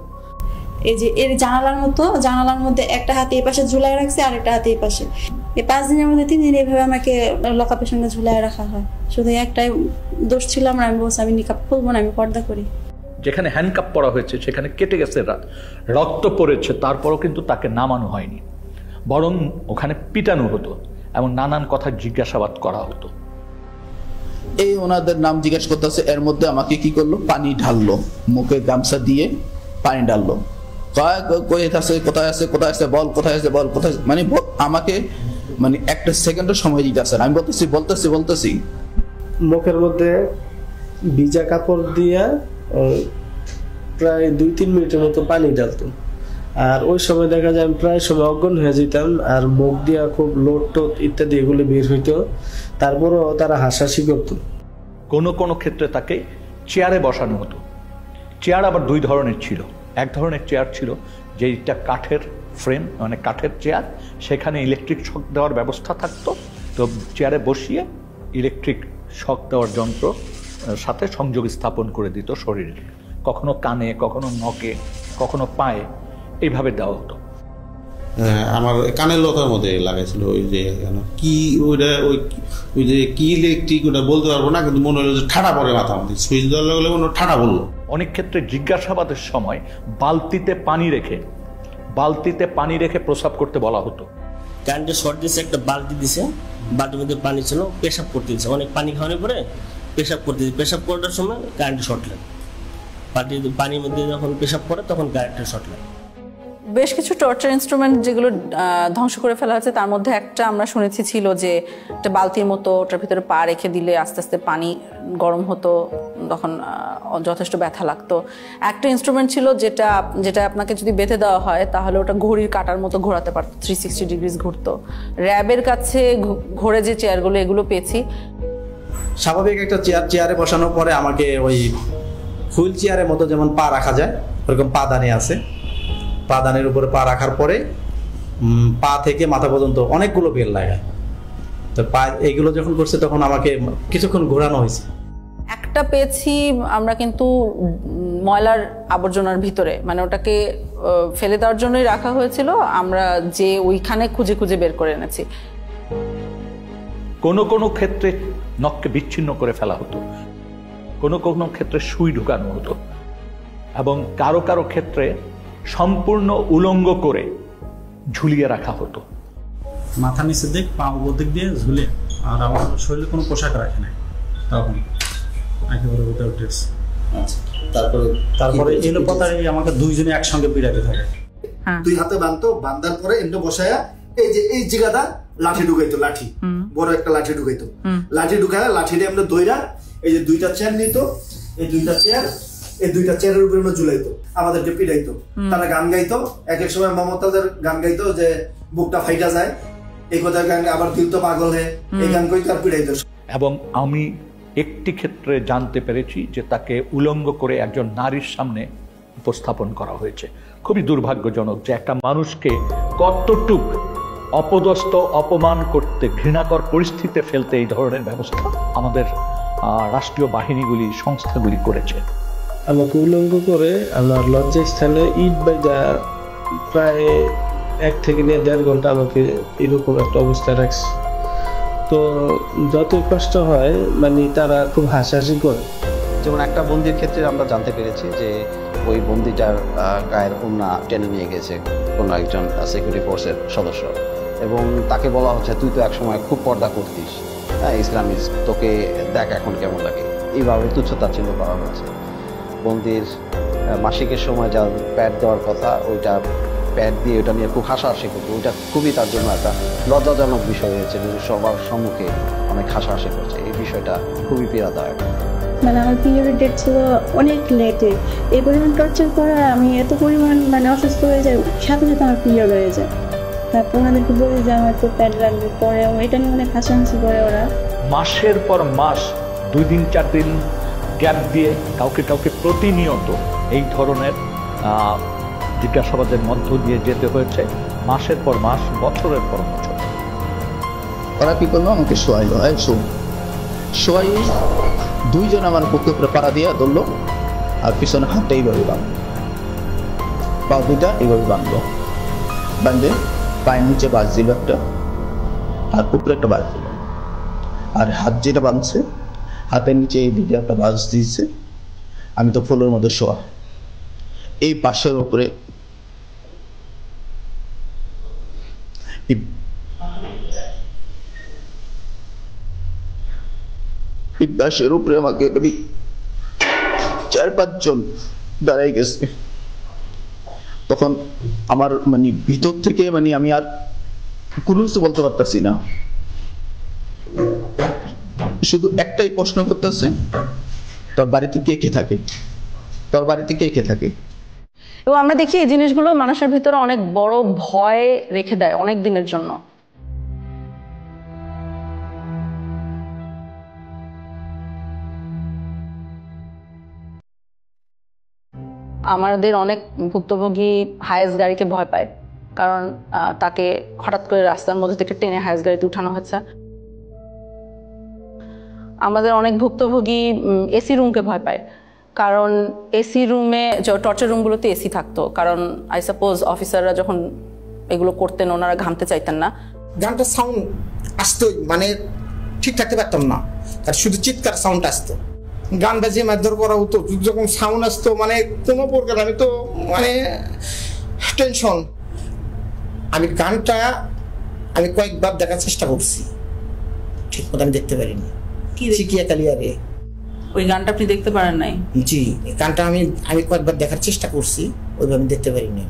এই যে এর জানালার মধ্যে একটা হাতে এই পাশে ঝুলাই রাখছে আর একটা হাতে এই পাশে। এই 5 দিনের মধ্যে 3 দিন এইভাবে আমাকে লকআপের সঙ্গে ঝুলাই রাখা হয়। শুধু একটাই দোষ ছিল, আমি বলছি আমি নিকাব খুলবো না, আমি পর্দা করি। যেখানে হ্যান্ডকাপ পরা হয়েছে সেখানে কেটে গেছে, রক্ত পড়েছে, তারপরও কিন্তু তাকে নামানো হয়নি, বরং ওখানে পিটানো হতো এবং নানান কথা জিজ্ঞাসাবাদ করা হতো। এই ওনাদের নাম জিজ্ঞাসা করতেছে, এর মধ্যে আমাকে কি করলো, পানি ঢাললো, মুখে গামছা দিয়ে পানি ঢাললো। কোথায় আছে বল, কোথায় আছে বল, কোথায়, মানে আমাকে মানে একটা সেকেন্ডের সময় দিতে আসে। আমি বলতেছি মুখের মধ্যে ভিজা কাপড় দিয়া প্রায় 2-3 মিনিটের মতো পানি ঢালতো, আর ওই সময় দেখা যায় আমি প্রায় সময় অজ্ঞান হয়ে যেতাম, আর মুখ দিয়া খুব লোট টোট ইত্যাদি এগুলো বের হইতো। তারপরও তারা হাসাহাসি করতো। কোনো কোনো ক্ষেত্রে তাকে চেয়ারে বসানো হতো। চেয়ার আবার 2 ধরনের ছিল। এক ধরনের চেয়ার ছিল যেটা কাঠের ফ্রেম, মানে কাঠের চেয়ার, সেখানে ইলেকট্রিক শক দেওয়ার ব্যবস্থা থাকতো। তো চেয়ারে বসিয়ে ইলেকট্রিক শক দেওয়ার যন্ত্র সাথে সংযোগ স্থাপন করে দিত শরীরে, কখনো কানে, কখনো নখে, কখনো পায়ে, এইভাবে দেওয়া হতো। আমার কানের লতার মধ্যে লাগাইছিল ওই যে কি ওইটা ওই যে কি ইলেকট্রিক ওটা বলতে পারবো না, কিন্তু মনে হলো যে ঠাড়া পড়ে মাথা মধ্যে, সুইচ দেওয়ার লাগলে মনে ঠাড়া বললো। অনেক ক্ষেত্রে জিজ্ঞাসাবাদের সময় বালতিতে পানি রেখে প্রস্রাব করতে বলা হতো। কারেন্টের শর্ট দিয়েছে, একটা বালতি দিছে, বালতির মধ্যে পানি ছিল, পেশাব করতে দিচ্ছে, অনেক পানি খাওয়ানোর পরে পেশাব করতে দিচ্ছে। পেশাব করার সময় কারেন্টের শর্ট লাগে, পানির মধ্যে যখন পেশাব করে তখন কারেন্টের শর্ট লাগে। বেশ কিছু টর্চার ইনস্ট্রুমেন্ট যেগুলো ধ্বংস করে ফেলা হয়েছে, তার মধ্যে একটা আমরা শুনেছি ছিল যে একটা বালতির মতো, ওটার ভিতরে পা রেখে দিলে আস্তে আস্তে পানি গরম হতো, তখন যথেষ্ট ব্যথা লাগতো। একটা ইনস্ট্রুমেন্ট ছিল যেটা আপনাকে যদি বেঁধে দেওয়া হয় তাহলে ওটা ঘড়ির কাটার মতো ঘোরাতে পারতো, 360 ডিগ্রিজ ঘুরতো। র্যাবের কাছে ঘোরে যে চেয়ারগুলো, এগুলো পেয়েছি। স্বাভাবিক একটা চেয়ারে বসানোর পরে আমাকে ওই হুইল চেয়ারের মতো যেমন পা রাখা যায় ওরকম পাদানি আছে, পাদানের উপরে পা রাখার পরে পা থেকে মাথা পর্যন্ত অনেকগুলো বেল লাগায়। তো পা এইগুলো যখন করছে তখন আমাকে কিছুক্ষণ ঘোরানো হয়েছে। একটা পেয়েছি আমরা কিন্তু ময়লার আবর্জনার ভিতরে, মানে ওটাকে ফেলে দেওয়ার জন্যই রাখা হয়েছিল। আমরা যে ওইখানে খুঁজে খুঁজে বের করে এনেছি। কোনো কোনো ক্ষেত্রে নখকে বিচ্ছিন্ন করে ফেলা হতো, কোনো কোনো ক্ষেত্রে সুই ঢুকানো হতো, এবং কারো কারো ক্ষেত্রে সম্পূর্ণ উলঙ্গ করে ঝুলিয়ে রাখা হতো। মাথা নিচের দিক, পা উপর দিক দিয়ে ঝুলে, আর আমার শরীরে কোনো পোশাক রাখে নাই তখন, একেবারে উইদাউট ড্রেস। তারপরে এলো পাতায় আমাকে দুইজনে একসঙ্গে পিড়াতে থাকে। দুই হাতে বাঁধতো, বাঁধার পরে এমনি বসায়া এই যে এই জায়গাটা লাঠি ঢুকাইতো, লাঠি বড় একটা লাঠি ঢুকাইতো, লাঠি ঢুকায় লাঠিটা এমনি দইরা এই যে দুইটা চেয়ার নিত, এই দুইটা চেয়ারের উপরে ঝুলাইতো, আমাদেরকে পিড়াইতো। তারা গান গাইতো, এক এক সময় মমতাদের গান গাইতো যে বুকটা ফাইটা যায়, এই কথা গান, আবার দিল তো পাগল হয়ে এই গান কইতো আর পিড়াইতো। এবং আমি একটি ক্ষেত্রে জানতে পেরেছি যে তাকে উলঙ্গ করে একজন নারীর সামনে উপস্থাপন করা হয়েছে। খুবই দুর্ভাগ্যজনক যে একটা মানুষকে কতটুক অপদস্থ, অপমান করতে, ঘৃণাকর পরিস্থিতিতে ফেলতে এই ধরনের ব্যবস্থা আমাদের রাষ্ট্রীয় বাহিনীগুলি, সংস্থাগুলি করেছে। আমাকে উলঙ্গ করে আমার লজ্জাস্থানে ইট বাইজা প্রায় 1 থেকে 1.5 ঘন্টা আমাকে এরকম একটা অবস্থায় রাখছে। তো যতই কষ্ট হয়, মানে তারা খুব হাসাহাসি করে। যেমন একটা বন্দির ক্ষেত্রে আমরা জানতে পেরেছি যে ওই বন্দিটার গায়ের ওড়না টেনে নিয়ে গেছে কোনো একজন সিকিউরিটি ফোর্সের সদস্য, এবং তাকে বলা হচ্ছে তুই তো একসময় খুব পর্দা করতিস, হ্যাঁ ইসলামিস্ট, তোকে দেখ এখন কেমন লাগে। এইভাবে তুচ্ছতাচ্ছিল্য করা হচ্ছে। বন্দির মাসিকের সময় যা প্যাড দেওয়ার কথা, ওইটা প্যাড দিয়ে ওটা নিয়ে খুব হাসাহাসি করতো। ওইটা খুবই তার জন্য একটা লজ্জাজনক বিষয় হয়েছে যে সবার সম্মুখে অনেক হাসাহাসি করছে। এই বিষয়টা খুবই পীড়াদায়ক। মানে আমার পিরিয়ড ডেট ছিল অনেক লেটে, এই পরিমাণ টর্চার করা, আমি এত পরিমাণ মানে অসুস্থ হয়ে যাই, সাথে সাথে আমার পিরিয়ড হয়ে যায়। তারপর ওনাদেরকে বলি যে আমার তো প্যাড লাগবে, পরে এটা নিয়ে অনেক হাসাহাসি করে ওরা। মাসের পর মাস, 2 দিন 4 দিন গ্যাপ দিয়ে কাউকে কাউকে প্রতিনিয়ত এই ধরনের জিজ্ঞাসাবাদের মধ্য দিয়ে যেতে হয়েছে, মাসের পর মাস, বছরের পর বছর। ওরা কি করলো, আমাকে শোয়াইলো, শোয়াই 2 জন আমার বুকে উপরে পাড়া দিয়ে ধরলো, আর পিছনে হাতটা এইভাবে বাঁধলো, পা দুটা এইভাবে বাঁধলো, বাঁধে পায়ের নিচে বাঁশ দিল একটা, আর উপরে একটা বাঁশ দিল, আর হাত যেটা বাঁধছে হাতের নিচে এই দিকে একটা বাঁশ দিয়েছে। আমি তো ফুলের মধ্যে শোয়া, এই বাঁশের উপরে বাঁশের উপরে আমাকে 4-5 জন দাঁড়াই গেছে। তখন আমার মানে ভিতর থেকে মানে আমি আর কোনো কিছু বলতে পারতেছি না, শুধু একটাই প্রশ্ন করতেছে, তোর বাড়িতে কে কে থাকে, তোর বাড়িতে কে কে থাকে। এবং আমরা দেখি এই জিনিসগুলো মানুষের ভিতরে অনেক বড় ভয় রেখে দেয় অনেক দিনের জন্য। আমাদের অনেক ভুক্তভোগী হায়েস গাড়িকে ভয় পায়, কারণ তাকে হঠাৎ করে রাস্তার মধ্যে থেকে টেনে হায়েস গাড়িতে উঠানো হয়েছে। আমাদের অনেক ভুক্তভোগী এসি রুমকে ভয় পায়, কারণ এসি রুমে, টর্চার রুমগুলোতে এসি থাকতো, কারণ আই সাপোজ অফিসাররা যখন এগুলো করতেন ওনারা ঘামতে চাইতেন না। গানটা সাউন্ড আসতো, মানে ঠিক থাকতে পারতাম না, আর শুধু চিৎকার সাউন্ড আসতো। গান বাজিয়ে মারধর করা হতো, যখন সাউন্ড আসতো মানে কোনো প্রকার, আমি তো মানে টেনশন। আমি গানটা আমি কয়েকবার দেখার চেষ্টা করছি, ঠিক মতো আমি দেখতে পারিনি। চিকিয়া কালিয়ারে ওই গানটা আপনি দেখতে পারেন নাই? জি, গানটা আমি কয়েকবার দেখার চেষ্টা করছি, ওইভাবে আমি দেখতে পারিনি।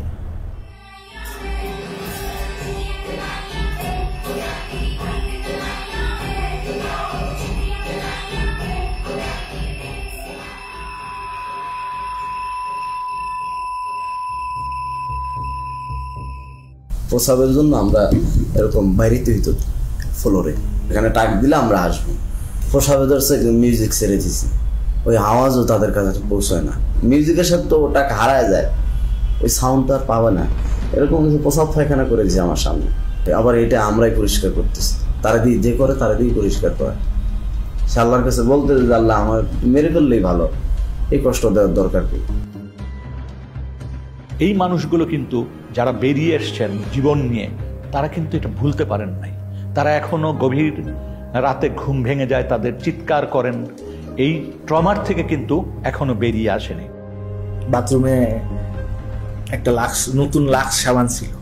প্রসাবের জন্য আমরা এরকম বাইরেতে হইতো ফ্লোরে, এখানে টাক দিলে আমরা আসবো। প্রসাবে ধরছে মিউজিক ছেড়ে দিছি, ওই আওয়াজও তাদের কাছে পৌঁছায় না, মিউজিকের সাথে তো ওটা হারায় যায়, ওই সাউন্ড আর পাবে না। এরকম কিছু প্রসাব পায়খানা করে দিয়েছে আমার সামনে, আবার এটা আমরাই পরিষ্কার করতেছি, তারা দিয়ে যে করে তারা দিয়ে পরিষ্কার করে। সে আল্লাহর কাছে বলতে যে আল্লাহ আমার মেরে করলেই ভালো, এই কষ্ট দেওয়ার দরকার কি? এই মানুষগুলো কিন্তু যারা বেরিয়ে এসছেন জীবন নিয়ে, তারা কিন্তু এটা ভুলতে পারেন নাই। তারা এখনো গভীর রাতে ঘুম ভেঙে যায়, তাদের চিৎকার করেন, এই ট্রমার থেকে কিন্তু এখনো বেরিয়ে আসেনি। বাথরুমে একটা নতুন লাক্স সাবান ছিল।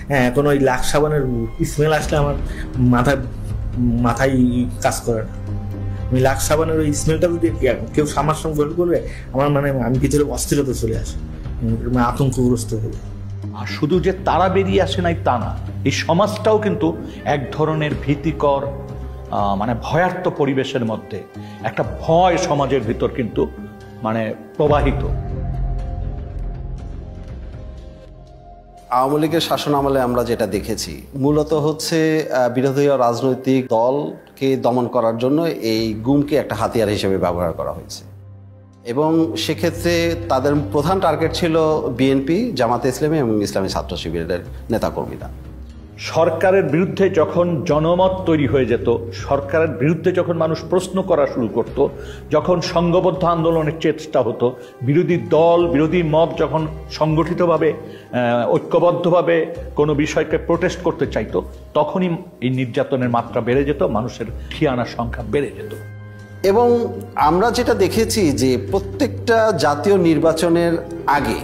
হ্যাঁ, এখন ওই লাক্স সাবানের স্মেল আসলে আমার মাথায় কাজ করে না। আমি লাক্স সাবানের ওই স্মেলটা যদি কেউ আমার সঙ্গে গ্রহণ করবে, আমার আমি ভিতরে অস্থিরতা চলে আসে, আতঙ্কগ্রস্ত হয়ে। আর শুধু যে তারা বেরিয়ে আসে নাই তা না, এই সমাজটাও কিন্তু এক ধরনের ভীতিকর ভয়ার্থ পরিবেশের মধ্যে একটা ভয় সমাজের ভিতর কিন্তু প্রবাহিত। আওয়ামী লীগের শাসন আমলে আমরা যেটা দেখেছি মূলত হচ্ছে বিরোধী রাজনৈতিক দলকে দমন করার জন্য এই গুমকে একটা হাতিয়ার হিসেবে ব্যবহার করা হয়েছে, এবং সেক্ষেত্রে তাদের প্রধান টার্গেট ছিল বিএনপি, জামাতে ইসলামী এবং ইসলামী ছাত্র শিবিরের নেতাকর্মীরা। সরকারের বিরুদ্ধে যখন জনমত তৈরি হয়ে যেত, সরকারের বিরুদ্ধে যখন মানুষ প্রশ্ন করা শুরু করত, যখন সংঘবদ্ধ আন্দোলনের চেষ্টা হতো, বিরোধী দল বিরোধী মত যখন সংগঠিতভাবে ঐক্যবদ্ধভাবে কোনো বিষয়কে প্রোটেস্ট করতে চাইতো, তখনই এই নির্যাতনের মাত্রা বেড়ে যেত, মানুষের ঠিয়ানার সংখ্যা বেড়ে যেত। এবং আমরা যেটা দেখেছি যে প্রত্যেকটা জাতীয় নির্বাচনের আগে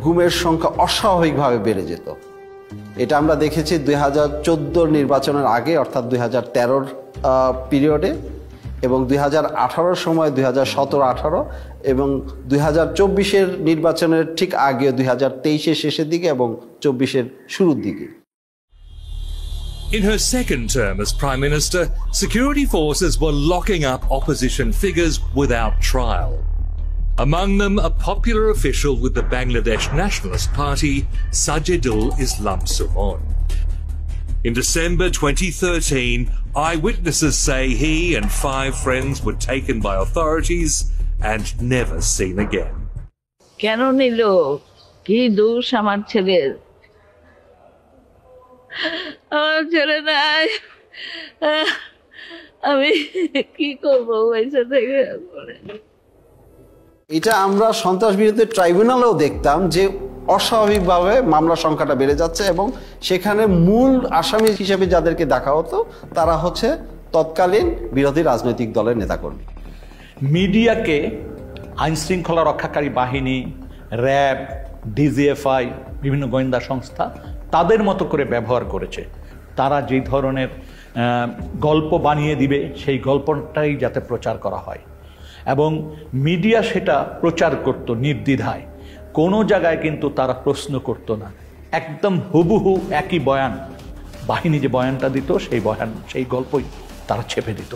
গুমের সংখ্যা অস্বাভাবিকভাবে বেড়ে যেত। এটা আমরা দেখেছি 2014 নির্বাচনের আগে, অর্থাৎ 2013 পিরিয়ডে, এবং 2018 সময় 2017-18, এবং 2024 নির্বাচনের ঠিক আগে 2023 শেষের দিকে এবং 24 শুরুর দিকে। In her second term as Prime Minister, security forces were locking up opposition figures without trial. Among them, a popular official with the Bangladesh Nationalist Party, Sajidul Islam Suhon. In December 2013, eyewitnesses say he and 5 friends were taken by authorities and never seen again. কেন নিল? কি দোষ আমার ছেলের? আমার ছেলে নাই, আমি কি করবো পয়সা থেকে? এটা আমরা সন্ত্রাস বিরোধী ট্রাইব্যুনালেও দেখতাম যে অস্বাভাবিকভাবে মামলার সংখ্যাটা বেড়ে যাচ্ছে, এবং সেখানে মূল আসামি হিসেবে যাদেরকে দেখা হতো তারা হচ্ছে তৎকালীন বিরোধী রাজনৈতিক দলের নেতাকর্মী। মিডিয়াকে আইনশৃঙ্খলা রক্ষাকারী বাহিনী, র্যাব, ডিজিএফআই, বিভিন্ন গোয়েন্দা সংস্থা তাদের মতো করে ব্যবহার করেছে। তারা যেই ধরনের গল্প বানিয়ে দিবে সেই গল্পটাই যাতে প্রচার করা হয়, এবং মিডিয়া সেটা প্রচার করত নির্দ্বিধায়। কোনো জায়গায় কিন্তু তারা প্রশ্ন করত না, একদম হুবহু একই বয়ান, বাহিনী যে বয়ানটা দিত সেই গল্পই তারা ছেপে দিত।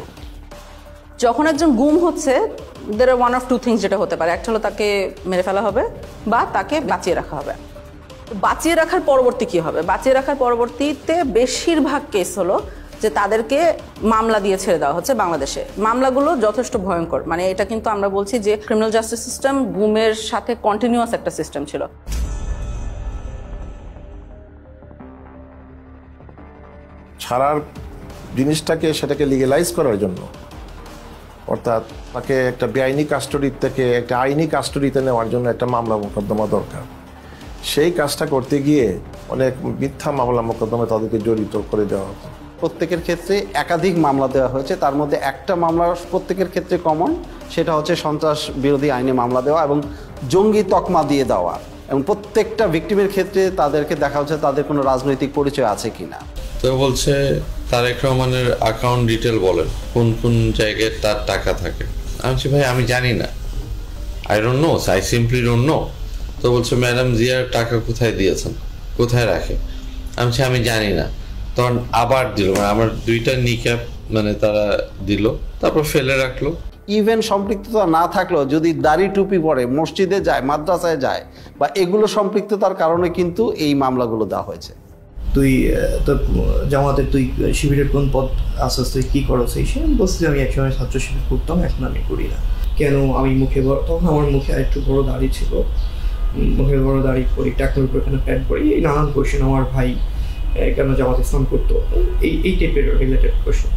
যখন একজন গুম হচ্ছে, there are one of two things যেটা হতে পারে। একটা হলো তাকে মেরে ফেলা হবে বা তাকে বাঁচিয়ে রাখা হবে। বাঁচিয়ে রাখার পরবর্তী কি হবে? বাঁচিয়ে রাখার পরবর্তীতে বেশিরভাগ কেস হলো যে তাদেরকে মামলা দিয়ে ছেড়ে দেওয়া হচ্ছে। বাংলাদেশে মামলাগুলো যথেষ্ট ভয়ঙ্কর, এটা কিন্তু আমরা বলছি যে ক্রিমিনাল জাস্টিস সিস্টেম গুমের সাথে কন্টিনিউয়াস একটা সিস্টেম ছিল। ছাড়ার জিনিসটাকে সেটাকে লিগেলাইজ করার জন্য, অর্থাৎ তাকে একটা বেআইনি কাস্টডি থেকে একটা আইনি কাস্টডিতে নেওয়ার জন্য একটা মামলা মোকদ্দমা দরকার। সেই কাজটা করতে গিয়ে অনেক মিথ্যা মামলা মোকদ্দমা তাদেরকে জড়িত করে দেওয়া হতো। প্রত্যেকের ক্ষেত্রে একাধিক মামলা দেওয়া হয়েছে, তার মধ্যে একটা মামলা প্রত্যেকের ক্ষেত্রে কমন, সেটা হচ্ছে সন্ত্রাস বিরোধী আইনে মামলা দেওয়া এবং জঙ্গি তকমা দিয়ে দেওয়া। এবং প্রত্যেকটা ভিকটিমের ক্ষেত্রে তাদেরকে দেখা হচ্ছে তাদের কোনো রাজনৈতিক পরিচয় আছে কিনা। তো বলছে তারেক রহমানের অ্যাকাউন্ট ডিটেল বলেন, কোন কোন জায়গায় তার টাকা থাকে। আমি বলছি ভাই আমি জানি না, I don't know, I simply don't know. তো বলছে ম্যাডাম জিয়ার টাকা কোথায় দিয়েছেন, কোথায় রাখে। আমি বলছি আমি জানি না। তখন আবার দিল, আমার 2টা নিক্যাপ তারা দিল, তারপর ফেলে রাখলো। ইভেন সম্পৃক্ততা না থাকলেও যদি দাড়ি টুপি পরে মসজিদে যায়, মাদ্রাসায় যায়, বা এগুলো সম্পৃক্ততার কারণে কিন্তু এই মামলাগুলো দেওয়া হয়েছে। তুই তো জামাতের, তুই শিবিরের কোন পদ আসাস, তুই কি করো? সেই সে বলছি আমি একসময় ছাত্র শিবির করতাম, এখন আমি করি না। কেন? আমি মুখে তখন আমার মুখে একটু বড় দাড়ি ছিল, মুখে বড় দাড়ি করি, টাকার উপর এখানে প্যান্ট করি, এই নানান কোয়েশ্চেন। আমার ভাই কেন জামাত ইসলাম করতো, এই টাইপের রিলেটেড কোয়েশ্চেন।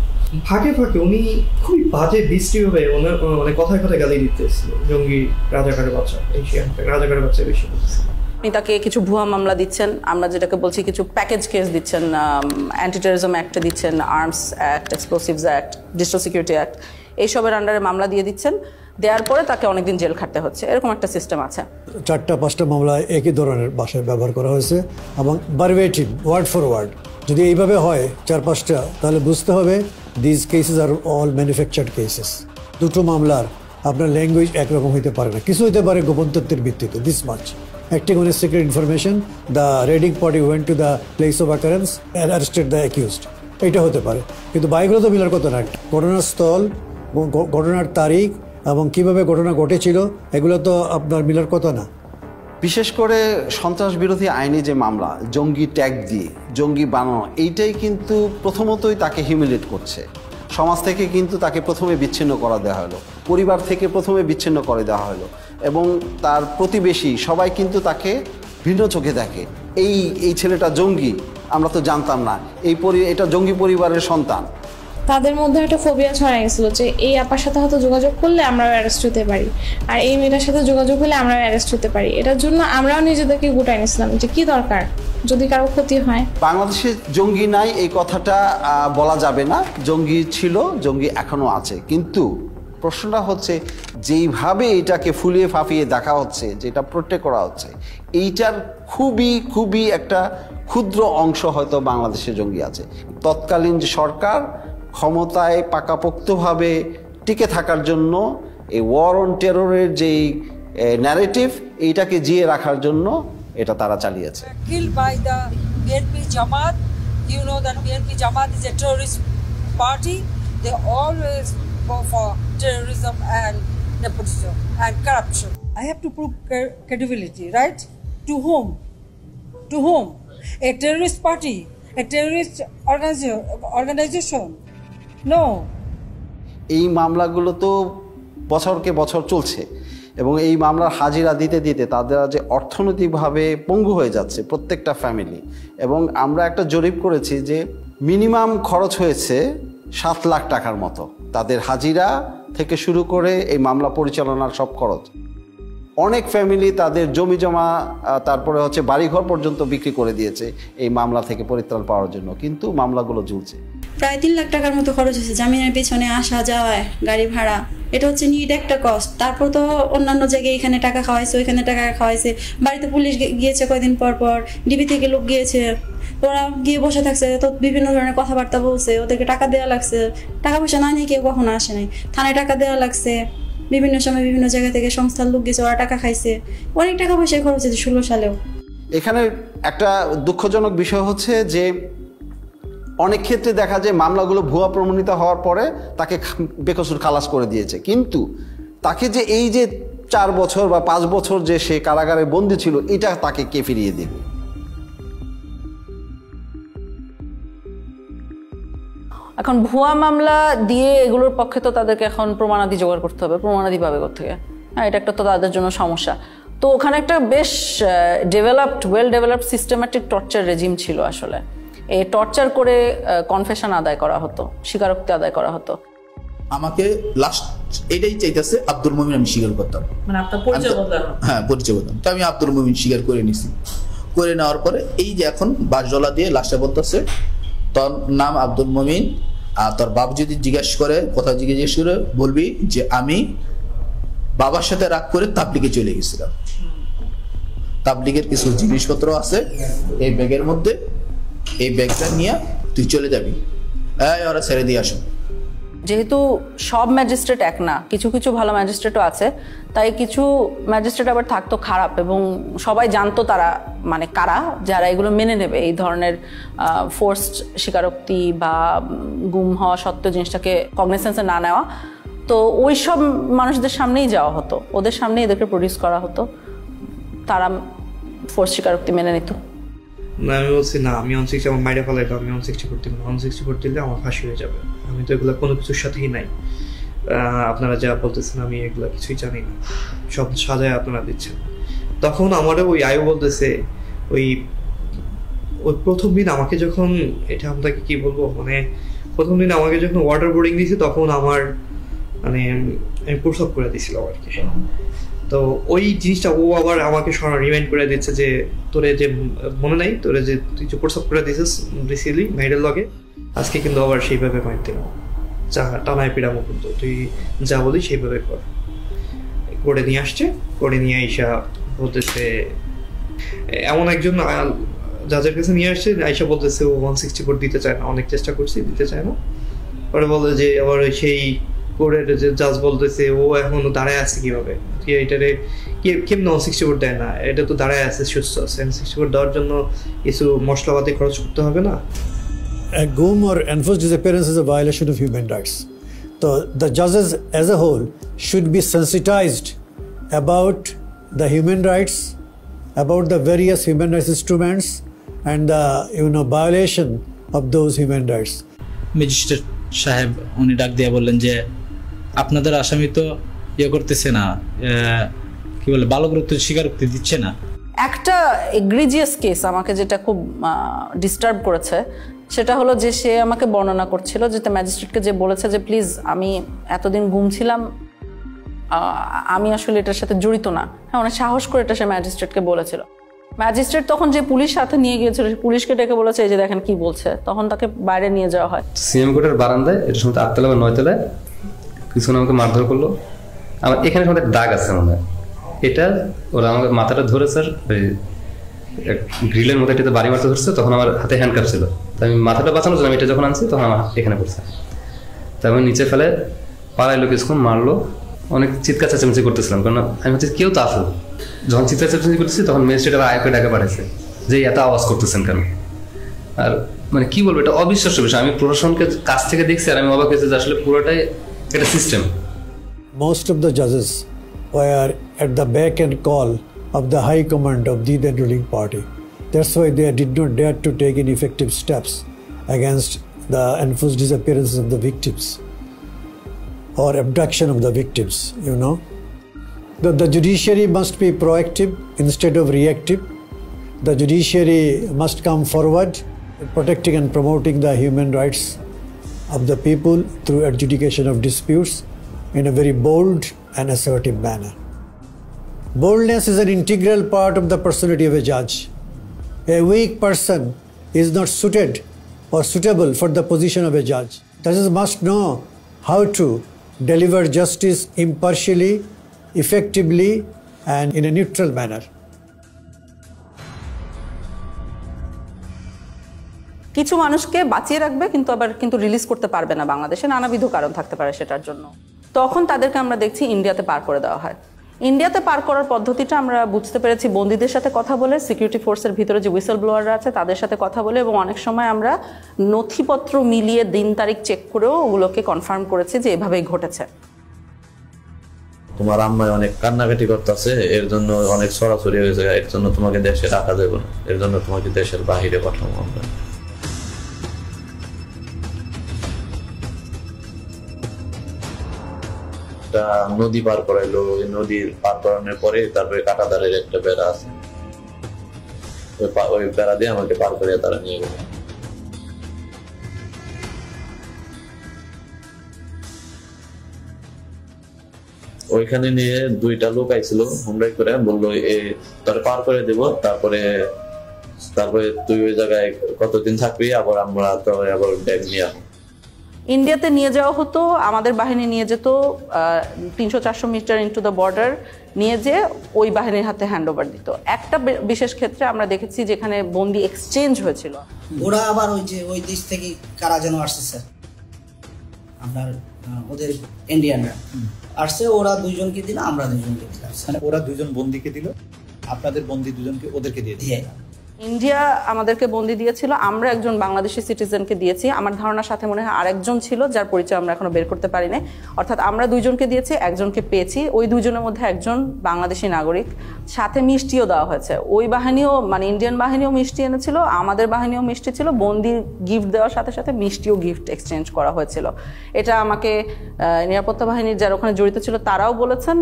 ফাঁকে ফাঁকে উনি খুবই বাজে বৃষ্টিভাবে ওনার মানে কথায় কথায় গালি দিতেছিল, জঙ্গি, রাজাকারের বাচ্চা, এই রাজাকারের বাচ্চা বেশি বলতেছিল। আপনি তাকে কিছু ভুয়া মামলা দিচ্ছেন, আমরা যেটাকে বলছি কিছু প্যাকেজ কেস দিচ্ছেন, অ্যান্টি টেররিজম অ্যাক্ট দিচ্ছেন, arms act, explosives act, digital security act, এইসবের আন্ডারে মামলা দিয়ে দিচ্ছেন, দেওয়ার পরে তাকে অনেকদিন জেল খাটতে হচ্ছে, এরকম একটা সিস্টেম আছে। 4-5টা মামলায় একই ধরনের ভাষায় ব্যবহার করা হয়েছে এবং ভার্বেটিভ, ওয়ার্ড ফর ওয়ার্ড। যদি এইভাবে হয় 4-5টা, তাহলে বুঝতে হবে this cases are all manufactured cases. দুটো মামলার আপনার ল্যাঙ্গুয়েজ একরকম হইতে পারে না, কিছু হইতে পারে গোপন তথ্যের ভিত্তিতে, this much acting on a secret information, the raiding party went to the place of occurrence and arrested the accused, এটা হতে পারে। কিন্তু বাইকগুলো তো মিলার কথা না, ঘটনার স্থল, ঘটনার তারিখ এবং কিভাবে ঘটনা ঘটেছিল এগুলো তো আপনার মিলার কথা না। বিশেষ করে সন্ত্রাস বিরোধী আইনে যে মামলা, জঙ্গি ট্যাগ দিয়ে জঙ্গি বানানো, এইটাই কিন্তু প্রথমতই তাকে হিউমিলেট করছে। সমাজ থেকে কিন্তু তাকে প্রথমে বিচ্ছিন্ন করা দেওয়া হলো, পরিবার থেকে প্রথমে বিচ্ছিন্ন করে দেওয়া হলো, এবং তার প্রতিবেশী সবাই কিন্তু তাকে ভিন্ন চোখে দেখে। এই ছেলেটা জঙ্গি, আমরা তো জানতাম না, এটা জঙ্গি পরিবারের সন্তান। তাদের মধ্যে একটা ফোবিয়া ছড়াই গেছিল যে এই আপার সাথে হয়তো যোগাযোগ করলে আমরাও অ্যারেস্ট হতে পারি, আর এই মেয়েটার সাথে যোগাযোগ হলে আমরাও অ্যারেস্ট হতে পারি। এটার জন্য আমরাও নিজেদেরকে গুটাই নিয়েছিলাম যে কি দরকার যদি কারো ক্ষতি হয়। বাংলাদেশে জঙ্গি নাই এই কথাটা বলা যাবে না, জঙ্গি ছিল, জঙ্গি এখনো আছে, কিন্তু প্রশ্নটা হচ্ছে যেইভাবে এটাকে ফুলিয়ে ফাঁপিয়ে দেখা হচ্ছে, যেটা প্রোটেক্ট করা হচ্ছে, এইটার খুবই একটা ক্ষুদ্র অংশ হয়তো বাংলাদেশে জঙ্গি আছে। তৎকালীন যে সরকার ক্ষমতায় পাকাপোক্তভাবে টিকে থাকার জন্য এই ওয়ার অন টেররের যেই ন্যারেটিভ, এইটাকে জিয়ে রাখার জন্য এটা তারা চালিয়েছে। Killed by the BNP Jamaat, you know that BNP Jamaat is a terrorist party. They always go for terrorism and nepotism and corruption. I have to prove credibility, right? To whom? To whom? A terrorist party? A terrorist organization? No. এই মামলাগুলো তো বছরকে বছর চলছে, এবং এই মামলার হাজিরা দিতে দিতে তাদের যে অর্থনৈতিকভাবে পঙ্গু হয়ে যাচ্ছে প্রত্যেকটা ফ্যামিলি। এবং আমরা একটা জরিপ করেছি যে মিনিমাম খরচ হয়েছে 7 লাখ টাকার মতো, তাদের হাজিরা থেকে শুরু করে এই মামলা পরিচালনার সব খরচ। অনেক ফ্যামিলি তাদের জমি জমা, তারপরে হচ্ছে বাড়িঘর পর্যন্ত বিক্রি করে দিয়েছে এই মামলা থেকে পরিত্রাণ পাওয়ার জন্য, কিন্তু মামলাগুলো ঝুলছে। প্রায় 3 লাখ টাকার মতো খরচ হয়েছে জামিনের পেছনে, আসা যাওয়ায়, গাড়ি ভাড়া, এটা হচ্ছে নিট একটা কস্ট। তারপর তো অন্যান্য জায়গায় এখানে টাকা খাওয়াইছে, ওইখানে টাকা খাওয়াইছে, বাড়িতে পুলিশ গিয়েছে কয়দিন পর পর, ডিবি থেকে লোক গিয়েছে, ওরা গিয়ে বসে থাকছে, তো বিভিন্ন ধরনের কথাবার্তা বলছে, ওদেরকে টাকা দেওয়া লাগছে, টাকা পয়সা না নিয়ে কেউ কখনো আসে নাই, থানায় টাকা দেওয়া লাগছে, বিভিন্ন সময় বিভিন্ন জায়গা থেকে সংস্থার লোক গেছে, ওরা টাকা খাইছে, অনেক টাকা পয়সা খরচ হয়েছে 16 সালেও। এখানে একটা দুঃখজনক বিষয় হচ্ছে যে অনেক ক্ষেত্রে দেখা যায় মামলাগুলো ভুয়া প্রমাণিত হওয়ার পরে তাকে বেকসুর খালাস করে দিয়েছে, কিন্তু তাকে যে এই যে 4 বছর বা 5 বছর যে সে কারাগারে বন্দী ছিল, এটা তাকে কে ফিরিয়ে দেবে? এখন ভুয়া মামলা দিয়ে এগুলোর পক্ষে তো তাদেরকে এখন প্রমাণাদি জোগাড় করতে হবে, প্রমাণাদি পাবে কোত্থেকে? হ্যাঁ, এটা একটা তো তাদের জন্য সমস্যা। তো ওখানে একটা বেশ well developed systematic torture regime ছিল আসলে। এই টর্চার করে কনফেশন আদায় করা হতো, স্বীকারোক্তি আদায় করা হতো। আমাকে লাস্ট এটাই চাইতেছে আব্দুল মুমিন আমি স্বীকার করতাম, মানে আপনার পরিচয় বদলানো। হ্যাঁ, পরিচয় বদলানো। তো আমি আব্দুল মুমিন স্বীকার করে নিছি। করে নেওয়ার পরে এই যে এখন বাসজলা দিয়ে লাস্টে বলতেছে তোর নাম আব্দুল মুমিন, আর তোর বাপ যদি জিজ্ঞেস করে, কথা জিজ্ঞেস করে বলবি যে আমি বাবার সাথে রাগ করে তাবলিগে চলে গেছিলাম, তাবলিগের কিছু জিনিসপত্র আছে এই ব্যাগের মধ্যে, এই ব্যাগটা নিয়ে তুই চলে যাবি, ওরা ছেড়ে দিয়ে আসো। যেহেতু সব ম্যাজিস্ট্রেট এক না, কিছু কিছু ভালো ম্যাজিস্ট্রেটও আছে, তাই কিছু ম্যাজিস্ট্রেট আবার থাকতো খারাপ, এবং সবাই জানতো তারা মানে কারা, যারা এগুলো মেনে নেবে, এই ধরনের ফোর্সড স্বীকারোক্তি বা গুম হওয়া সত্ত্বেও জিনিসটাকে কগনিসেন্সে না নেওয়া। তো ওই সব মানুষদের সামনেই যাওয়া হতো, ওদের সামনেই এদেরকে প্রডিউস করা হতো, তারা ফোর্স স্বীকারোক্তি মেনে নিত। না, আমি বলছি না, আমি 160 আমার মাইরে ফেলাইতো, আমি 160 করতে না, 160 করতে দিলে আমার ফাঁসি হয়ে যাবে, আমি তো এগুলো কোনো কিছুর সাথেই নাই। আপনারা যা বলতেছেন আমি এগুলো কিছুই জানি না, সব সাজায় আপনারা দিচ্ছেন। তখন আমারও ওই আয়ু বলতেছে, ওই প্রথম দিন আমাকে যখন, এটা আপনাকে কি বলবো, মানে প্রথম দিন আমাকে যখন ওয়াটার বোর্ডিং দিয়েছে তখন আমার মানে আমি প্রসব করে দিয়েছিল আর কি। তো ওই জিনিসটা ও আবার আমাকে রিমাইন্ড করে দিচ্ছে যে তোরে যে মনে নাই তোরে যে তুই যে প্রসব করে দিয়েছিস রিসিলি মেয়েদের লগে, আজকে কিন্তু আবার সেইভাবে মাইর দিল, টানায় পিড়ামো, কিন্তু তুই যা বলি সেইভাবে কর। করে নিয়ে আসছে, করে নিয়ে আইসা বলতেছে এমন একজন জাজের কাছে নিয়ে আসছে, আইসা বলতেছে ও 164 দিতে চায় না, অনেক চেষ্টা করছি দিতে চায় না। পরে বলে যে আবার সেই কোর্টের যে জাজ বলতেছে ও এখনো দাঁড়ায় আছে কিভাবে, এটারে কেমন 164 দেয় না, এটা তো দাঁড়ায় আছে সুস্থ আছে, 164 দেওয়ার জন্য কিছু মশলাপাতি খরচ করতে হবে না। A GUM or enforced disappearance is a violation of human rights. So the judges as a whole should be sensitized about the human rights, about the various human rights instruments and the violation of those human rights. Magistrate সাহেব উনি ডাক দিয়ে বললেন যে আপনাদের আসামি তো করতেছে না, কি বলে বালকরূপ স্বীকারোক্তি দিচ্ছে না। একটা এগ্রিজিয়াস কেস আমাকে যেটা খুব ডিস্টার্ব করেছে সেটা হলো যে সে আমাকে বর্ণনা করছিল যে ম্যাজিস্ট্রেটকে যে বলেছে যে প্লিজ আমি এতদিন ঘুমছিলাম, আমি আসলে এটার সাথে জড়িত না। হ্যাঁ, অনেক সাহস করে এটা সে ম্যাজিস্ট্রেটকে বলেছিল। ম্যাজিস্ট্রেট তখন যে পুলিশ সাথে নিয়ে গিয়েছিল, পুলিশকে ডেকে বলেছে এই যে দেখেন কি বলছে, তখন তাকে বাইরে নিয়ে যাওয়া হয়। সিএম কোর্টের বারান্দায়, এটা সময় 8 তলা বা 9 তলায় কিছুক্ষণ আমাকে মারধর করলো। আমার এখানে সময় দাগ আছে মনে হয়, এটা ওরা আমাকে মাথাটা ধরে স্যার ওই গ্রিলের মধ্যে এটাতে বাড়ি মারতে ধরছে, তখন আমার হাতে হ্যান্ডকাপ ছিল, তাই আমি মাথাটা বাঁচানোর জন্য আমি এটা যখন আনছি তখন আমার এখানে পড়ছে, তাই আমি নিচে ফেলে পাড়াইলো, কিছুক্ষণ মারলো, অনেক চিৎকার চেঁচামেচি করতেছিলাম, কারণ আমি হচ্ছে কেউ তো আসলো। যখন চিৎকার চেঁচামেচি করতেছি তখন ম্যাজিস্ট্রেট আবার আয়কে ডাকে পাঠাইছে যে এত আওয়াজ করতেছেন কেন। আর মানে কি বলবো, এটা অবিশ্বাস্য বিষয়। আমি প্রশাসনকে কাছ থেকে দেখছি আর আমি অবাক হয়েছি যে আসলে পুরোটাই একটা system. Most of the judges were at the beck and call of the high command of the then ruling party. That's why they did not dare to take any effective steps against the enforced disappearances of the victims or abduction of the victims, The judiciary must be proactive instead of reactive. The judiciary must come forward, protecting and promoting the human rights of the people through adjudication of disputes in a very bold and assertive manner. Boldness is an integral part of the personality of a judge. A weak person is not suited or suitable for the position of a judge. Judges must know how to deliver justice impartially, effectively, and in a neutral manner. কিছু মানুষকে বাঁচিয়ে রাখবে কিন্তু আবার release করতে পারবে না, বাংলাদেশে নানাবিধ কারণ থাকতে পারে সেটার জন্য। তখন তাদেরকে আমরা দেখছি ইন্ডিয়াতে পার করে দেওয়া হয়। ইন্ডিয়াতে পার করার পদ্ধতিটা আমরা বুঝতে পেরেছি বন্দীদের সাথে কথা বলে, সিকিউরিটি ফোর্সের ভিতরে যে হুইসেল ব্লোয়াররা আছে তাদের সাথে কথা বলে, এবং অনেক সময় আমরা নথিপত্র মিলিয়ে দিন তারিখ চেক করেও ওগুলোকে কনফার্ম করেছি যে এভাবেই ঘটেছে। তোমার আম্মায় অনেক কান্নাকাটি করতেছে, এর জন্য অনেক সরাসরি হয়েছে, এর জন্য তোমাকে দেশে রাখা যাবে না, এর জন্য তোমাকে দেশের বাহিরে পাঠাবো আমরা। একটা নদী পার করাইলো, ওই নদী পার করানোর পরে তারপরে কাঁটাতারের একটা বেড়া আছে, ওই বেড়া দিয়ে আমাকে পার করে তারা নিয়ে গেল। ওইখানে নিয়ে 2টা লোক আইছিল হুমরাই করে, বললো তোর পার করে দেবো, তারপরে তুই ওই জায়গায় কতদিন থাকবি, আবার আমরা তো আবার ব্যাগ নিয়ে আসবো। ইন্ডিয়াতে নিয়ে যাওয়া হতো, আমাদের বাহিনী নিয়ে যেত 300-400 মিটার ইনটু দ্য বর্ডার, নিয়ে যেয়ে ওই বাহিনীর হাতে হ্যান্ড ওভার দিত। একটা বিশেষ ক্ষেত্রে আমরা দেখেছি যেখানে বন্দি এক্সচেঞ্জ হয়েছিল। ওরা আবার ওই দেশ থেকে কারা যেন আসছে স্যার, আপনার ওদের ইন্ডিয়ানরা আসছে, ওরা 2জনকে দিল, আমরা 2জনকে দিলাম। মানে ওরা 2জন বন্দীকে দিল, আপনাদের বন্দী 2জনকে ওদেরকে দিয়ে দিল। ইন্ডিয়া আমাদেরকে বন্দি দিয়েছিল, আমরা একজন বাংলাদেশি সিটিজেনকে দিয়েছি। আমার ধারণার সাথে মনে হয় আরেকজন ছিল যার পরিচয় আমরা এখনো বের করতে পারি না। অর্থাৎ আমরা 2জনকে দিয়েছি, একজনকে পেয়েছি। ওই 2জনের মধ্যে একজন বাংলাদেশি নাগরিক, সাথে মিষ্টিও দেওয়া হয়েছে। ওই বাহিনীও মানে ইন্ডিয়ান বাহিনীও মিষ্টি এনেছিল, আমাদের বাহিনীও মিষ্টি ছিল। বন্দি গিফট দেওয়ার সাথে সাথে মিষ্টিও গিফট এক্সচেঞ্জ করা হয়েছিল। এটা আমাকে নিরাপত্তা বাহিনীর যারা ওখানে জড়িত ছিল তারাও বলেছেন,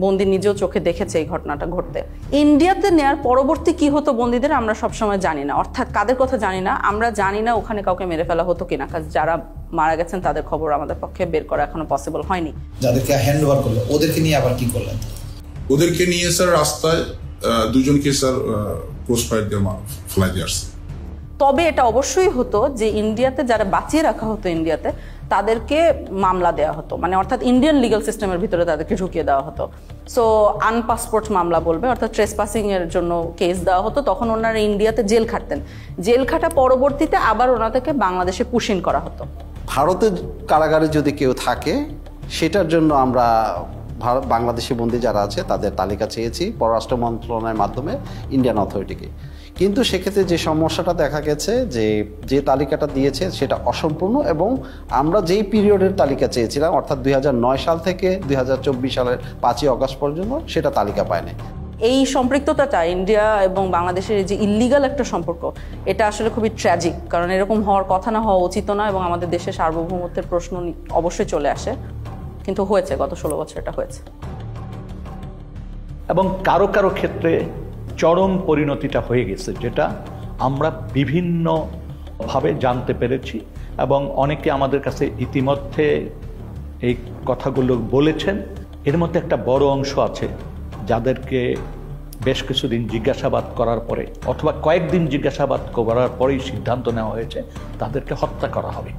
বন্দি নিজেও চোখে দেখেছে এই ঘটনাটা ঘটতে। ইন্ডিয়াতে নেয়ার পরবর্তী কি হতো বন্দিদের আসামিদের আমরা সবসময় জানি না, অর্থাৎ কাদের কথা জানি না, আমরা জানি না ওখানে কাউকে মেরে ফেলা হতো কিনা, কারণ যারা মারা গেছেন তাদের খবর আমাদের পক্ষে বের করা এখনো পসিবল হয়নি। যাদেরকে হ্যান্ড ওভার করলো ওদেরকে নিয়ে আবার কি করলেন? ওদেরকে নিয়ে স্যার রাস্তায় দুজনকে স্যার ক্রস ফায়ার দিয়ে ফেলাই দিয়ে আসছে। তবে এটা অবশ্যই হতো যে ইন্ডিয়াতে যারা বাঁচিয়ে রাখা হতো ইন্ডিয়াতে তাদেরকে মামলা দেওয়া হতো, মানে অর্থাৎ ইন্ডিয়ান লিগাল সিস্টেমের ভিতরে তাদেরকে ঢুকিয়ে দেওয়া হতো। সো আনপাসপোর্ট মামলা বলবে, অর্থাৎ ট্রেসপাসিং এর জন্য কেস দেওয়া হতো। তখন ওনারা ইন্ডিয়াতে জেল খাটতেন, জেল খাটা পরবর্তীতে আবার ওনাদেরকে বাংলাদেশে পুশিন করা হতো। ভারতের কারাগারে যদি কেউ থাকে সেটার জন্য আমরা বাংলাদেশি বন্দী যারা আছে তাদের তালিকা চেয়েছি পররাষ্ট্র মন্ত্রণালয়ের মাধ্যমে ইন্ডিয়ান অথরিটিকে। কিন্তু সেক্ষেত্রে যে সমস্যাটা দেখা গেছে যে তালিকাটা দিয়েছে সেটা অসম্পূর্ণ, এবং আমরা যেই পিরিয়ডের তালিকা চেয়েছিলাম অর্থাৎ 2009 সাল থেকে 2024 সালের 5ই অগস্ট পর্যন্ত সেটা তালিকা পায়নি। এই সম্পৃক্ততাটা ইন্ডিয়া এবং বাংলাদেশের যে ইল্লিগাল একটা সম্পর্ক, এটা আসলে খুবই ট্র্যাজিক, কারণ এরকম হওয়ার কথা না, হওয়া উচিত না, এবং আমাদের দেশের সার্বভৌমত্বের প্রশ্ন অবশ্যই চলে আসে, কিন্তু হয়েছে, গত 16 বছর এটা হয়েছে। এবং কারো কারো ক্ষেত্রে চরম পরিণতিটা হয়ে গেছে, যেটা আমরা বিভিন্নভাবে জানতে পেরেছি, এবং অনেকে আমাদের কাছে ইতিমধ্যে এই কথাগুলো বলেছেন। এর মধ্যে একটা বড় অংশ আছে যাদেরকে বেশ কিছুদিন জিজ্ঞাসাবাদ করার পরে অথবা কয়েকদিন জিজ্ঞাসাবাদ করার পরেই সিদ্ধান্ত নেওয়া হয়েছে তাদেরকে হত্যা করা হবে।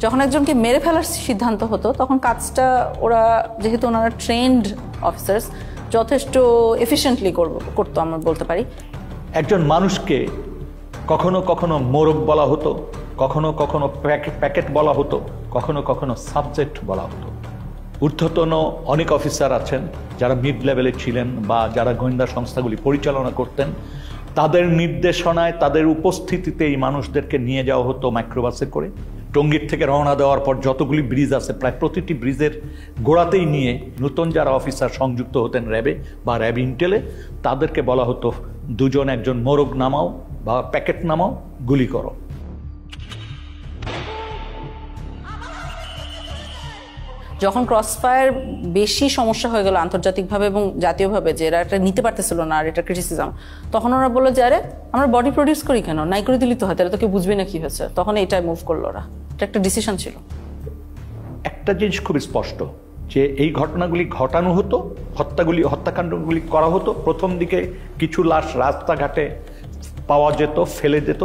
যখন একজনকে মেরে ফেলার সিদ্ধান্ত হতো তখন কাজটা ওরা, যেহেতু ওনারা ট্রেন্ড অফিসার্স, যথেষ্ট এফিশিয়েন্টলি করতো আমরা বলতে পারি। একজন মানুষকে কখনো কখনো মোরগ বলা হতো, কখনো কখনো প্যাকেট বলা হতো, কখনো কখনো সাবজেক্ট বলা হতো। ঊর্ধ্বতন অনেক অফিসার আছেন যারা মিড লেভেলে ছিলেন বা যারা গোয়েন্দা সংস্থাগুলি পরিচালনা করতেন, তাদের নির্দেশনায় তাদের উপস্থিতিতে এই মানুষদেরকে নিয়ে যাওয়া হতো মাইক্রোবাসে করে। টঙ্গীর থেকে রওনা দেওয়ার পর যতগুলি ব্রিজ আছে প্রায় প্রতিটি ব্রিজের গোড়াতেই নিয়ে নতুন যারা অফিসার সংযুক্ত হতেন র্যাবে বা র্যাব ইন্টেলে, তাদেরকে বলা হতো দুজন একজন মোরগ নামাও বা প্যাকেট নামাও, গুলি করো। যখন ক্রসফায়ার বেশি সমস্যা হয়ে গেল আন্তর্জাতিকভাবে এবং জাতীয়ভাবে, যে এরা এটা নিতে পারতেছিল না আর এটা ক্রিটিসিজম, তখন ওরা বললো যে আরে আমরা বডি প্রডিউস করি কেন, নাই করে দিলি তো হয়, তাহলে তো কেউ বুঝবে না কি হয়েছে। তখন এইটাই মুভ করলো ওরা, এটা একটা ডিসিশন ছিল। একটা জিনিস খুব স্পষ্ট যে এই ঘটনাগুলি ঘটানো হতো, হত্যাকাণ্ডগুলি করা হতো। প্রথম দিকে কিছু লাশ রাস্তাঘাটে পাওয়া যেত, ফেলে যেত,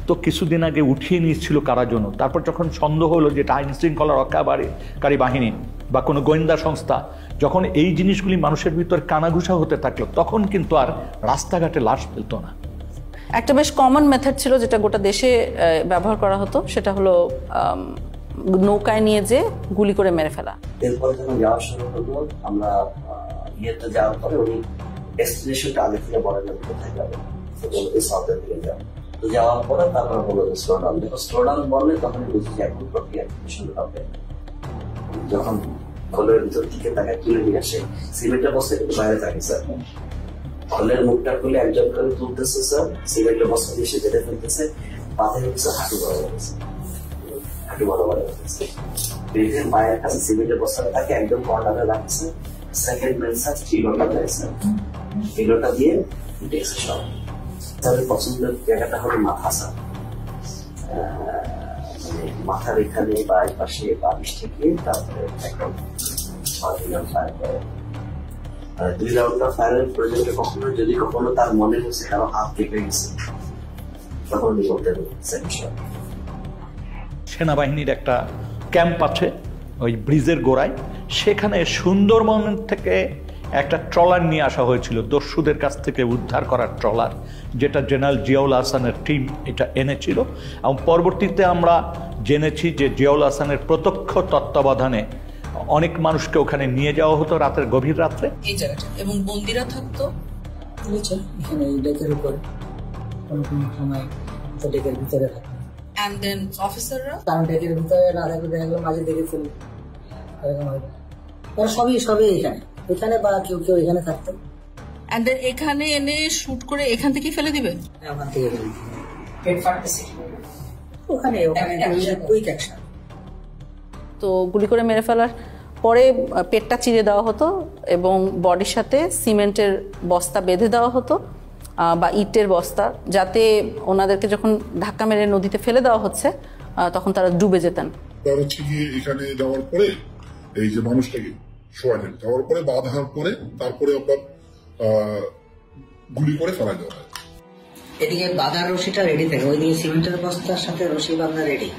তো কিছুদিন আগে উঠিয়ে নিয়েছিল কারা জন্য। তারপর যখন সন্দেহ হলো যে এটা আইন শৃঙ্খলা রক্ষাকারী বাহিনী বা কোনো গোয়েন্দা সংস্থা, যখন এই জিনিসগুলি মানুষের ভিতর কানাঘুষা হতে থাকলো, তখন কিন্তু আর রাস্তাঘাটে লাশ ফেলতো না। একটা বেশ কমন মেথড ছিল যেটা গোটা দেশে ব্যবহার করা হতো, সেটা হলো নৌকায় নিয়ে যে গুলি করে মেরে ফেলা। এরপর যখন যাওয়ার সময় হলো, আমরা ইয়েতে যাওয়ার পরে উনি ডেস্টিনেশনটা আগে থেকে বলেন না কোথায় যাবেন, সাউথের দিকে যাবেন। তো যাওয়ার পরে তারপর বললো যে স্লো ডাউন, যখন স্লো ডাউন বললে তখন বুঝি যে এখন প্রক্রিয়া শুরু হবে। যখন খোলের ভিতর দিকে তাকে তুলে নিয়ে আসে, সিমেন্টের বস্তা কিন্তু বাইরে থাকে স্যার, খোলের মুখটা খুলে একজন করে তুলতেছে স্যার, সিমেন্টের বস্তা দিয়ে সে যেতে ফেলতেছে, পাতে হচ্ছে হাঁটু বরাবর গেছে, হাঁটু বরাবর গেছে। বেরিয়ে মায়ের কাছে সিমেন্টের বস্তাটা তাকে একদম কর্নারে রাখছে, সেকেন্ড ম্যান স্যার চিলোটা দেয় স্যার, চিলোটা দিয়ে ডেস্ক সব। তাদের পছন্দের জায়গাটা হলো মাথা স্যার, মাথার এখানে বা এই পাশে বালিশ থেকে তারপরে একদম 6 রাউন্ড ফায়ার করে। 2 রাউন্ডটা ফায়ারের প্রয়োজনে কখনো তার মনে হচ্ছে কারো হাত কেটে গেছে, তখন উনি বলতে সেনাবাহিনীর একটা ক্যাম্প আছে ওই ব্রিজের গোড়ায়, সেখানে সুন্দরবন থেকে একটা ট্রলার নিয়ে আসা হয়েছিল, দস্যুদের কাছ থেকে উদ্ধার করার ট্রলার, যেটা জেনারেল জিয়াউল হাসানের টিম এটা এনেছিল। এবং পরবর্তীতে আমরা জেনেছি যে জিয়াউল হাসানের প্রত্যক্ষ তত্ত্বাবধানে অনেক মানুষকে ওখানে নিয়ে যাওয়া হতো রাতের গভীর রাত্রে। এই জায়গাটা এবং বন্দিরা থাকতো এখানে ডেকের উপরে, কোনো সময় ডেকের ভিতরে থাকতো। And then অফিসাররা কারণ ডেকের ভিতরে না থাকলে দেখা গেলো মাঝে দেখে ফেলি, ওরা সবই এখানে বা কেউ এখানে থাকতো। And then এখানে এনে শুট করে এখান থেকে ফেলে দিবে, ওখান থেকে পেট ফাটতেছে ওখানে কুইক অ্যাকশন। তো গুলি করে মেরে ফেলার পরে পেটটা চিরে দেওয়া হতো এবং বডির সাথে সিমেন্টের বস্তা বেঁধে দেওয়া হতো বা ইটের বস্তা, যাতে ওনাদেরকে যখন ধাক্কা মেরে নদীতে ফেলে দেওয়া হচ্ছে তখন তারা ডুবে যেতেন। তার হচ্ছে গিয়ে এখানে যাওয়ার পরে এই যে মানুষটাকে শোয়ালেন, যাওয়ার পরে বাঁধার পরে তারপরে আপনার গুলি করে ফেলা দেওয়া হয়। এদিকে বাঁধার রশিটা রেডি থাকে, ওইদিকে সিমেন্টের বস্তার সাথে রশি বাঁধা রেডি,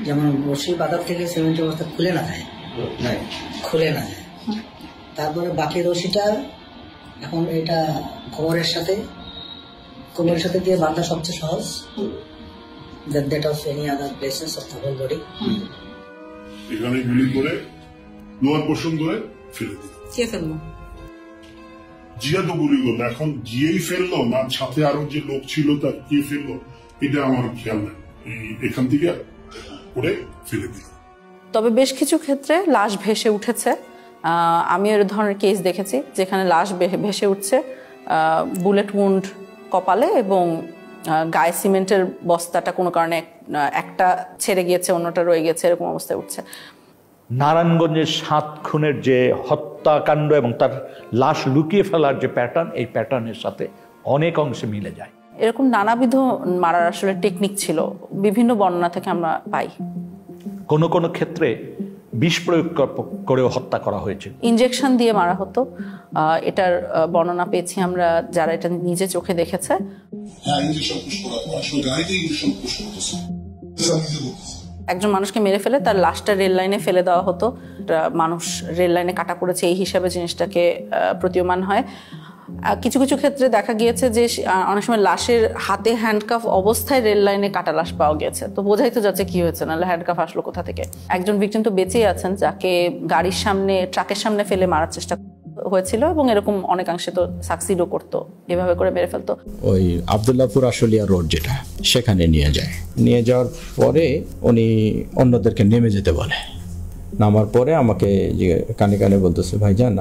যেমন রশি বাঁধার থেকে সিমেন্টের বস্তা খুলে না যায়। তারপরে বাকি রশিটা এখন এটা কোমরের সাথে দিয়ে বাঁধা সবচেয়ে সহজ। that of any other places of the whole body. এখানে গুলি করে লোয়ার পোর্শন ধরে ফেলে দিল। কে ফেললো? জিয়া তো গুলি করলো, এখন জিয়েই ফেললো না সাথে আরো যে লোক ছিল তার কে ফেললো এটা আমার খেয়াল নেই, এখান থেকে করে ফেলে দিল। তবে বেশ কিছু ক্ষেত্রে লাশ ভেসে উঠেছে। আমি এর ধরনের কেস দেখেছি যেখানে লাশ ভেসে উঠছে বুলেট উন্ড কপালে এবং গায়ে সিমেন্টের বস্তাটা কোনো কারণে একটা ছেড়ে গিয়েছে, অন্যটা রয়ে গেছে, এরকম অবস্থায় উঠছে। নারায়ণগঞ্জের 7 খুনের যে হত্যাকাণ্ড এবং তার লাশ লুকিয়ে ফেলার যে প্যাটার্ন, এই প্যাটার্নের সাথে অনেক অংশে মিলে যায়। এরকম নানাবিধ মারার আসলে টেকনিক ছিল, বিভিন্ন বর্ণনা থেকে আমরা পাই। কোনো কোনো ক্ষেত্রে বিষ প্রয়োগ করেও হত্যা করা হয়েছে, ইনজেকশন দিয়ে মারা হতো। এটার বর্ণনা পেয়েছি আমরা যারা এটা নিজে চোখে দেখেছে। একজন মানুষকে মেরে ফেলে তার লাশটা রেল লাইনে ফেলে দেওয়া হতো, মানুষ রেল লাইনে কাটা পড়েছে এই হিসাবে জিনিসটাকে প্রতীয়মান হয়। কিছু কিছু ক্ষেত্রে দেখা গিয়েছে যে অনেক সময় লাশের হাতে হ্যান্ডকাফ অবস্থায় রেল লাইনে কাটা লাশ পাওয়া গেছে, তো বোঝাই তো যাচ্ছে কি হয়েছে, নাহলে হ্যান্ডকাফ আসলো কোথা থেকে। একজন ভিকটিম তো বেঁচেই আছেন যাকে গাড়ির সামনে, ট্রাকের সামনে ফেলে মারার চেষ্টা হয়েছিল এবং এরকম অনেকাংশে তো সাকসিডও করতো, এভাবে করে মেরে ফেলতো। ওই আবদুল্লাহপুর আশুলিয়া রোড যেটা, সেখানে নিয়ে যাওয়ার পরে উনি অন্যদেরকে নেমে যেতে বলে। নামার পরে আমাকে কানে কানে বলতেছে, ভাইজান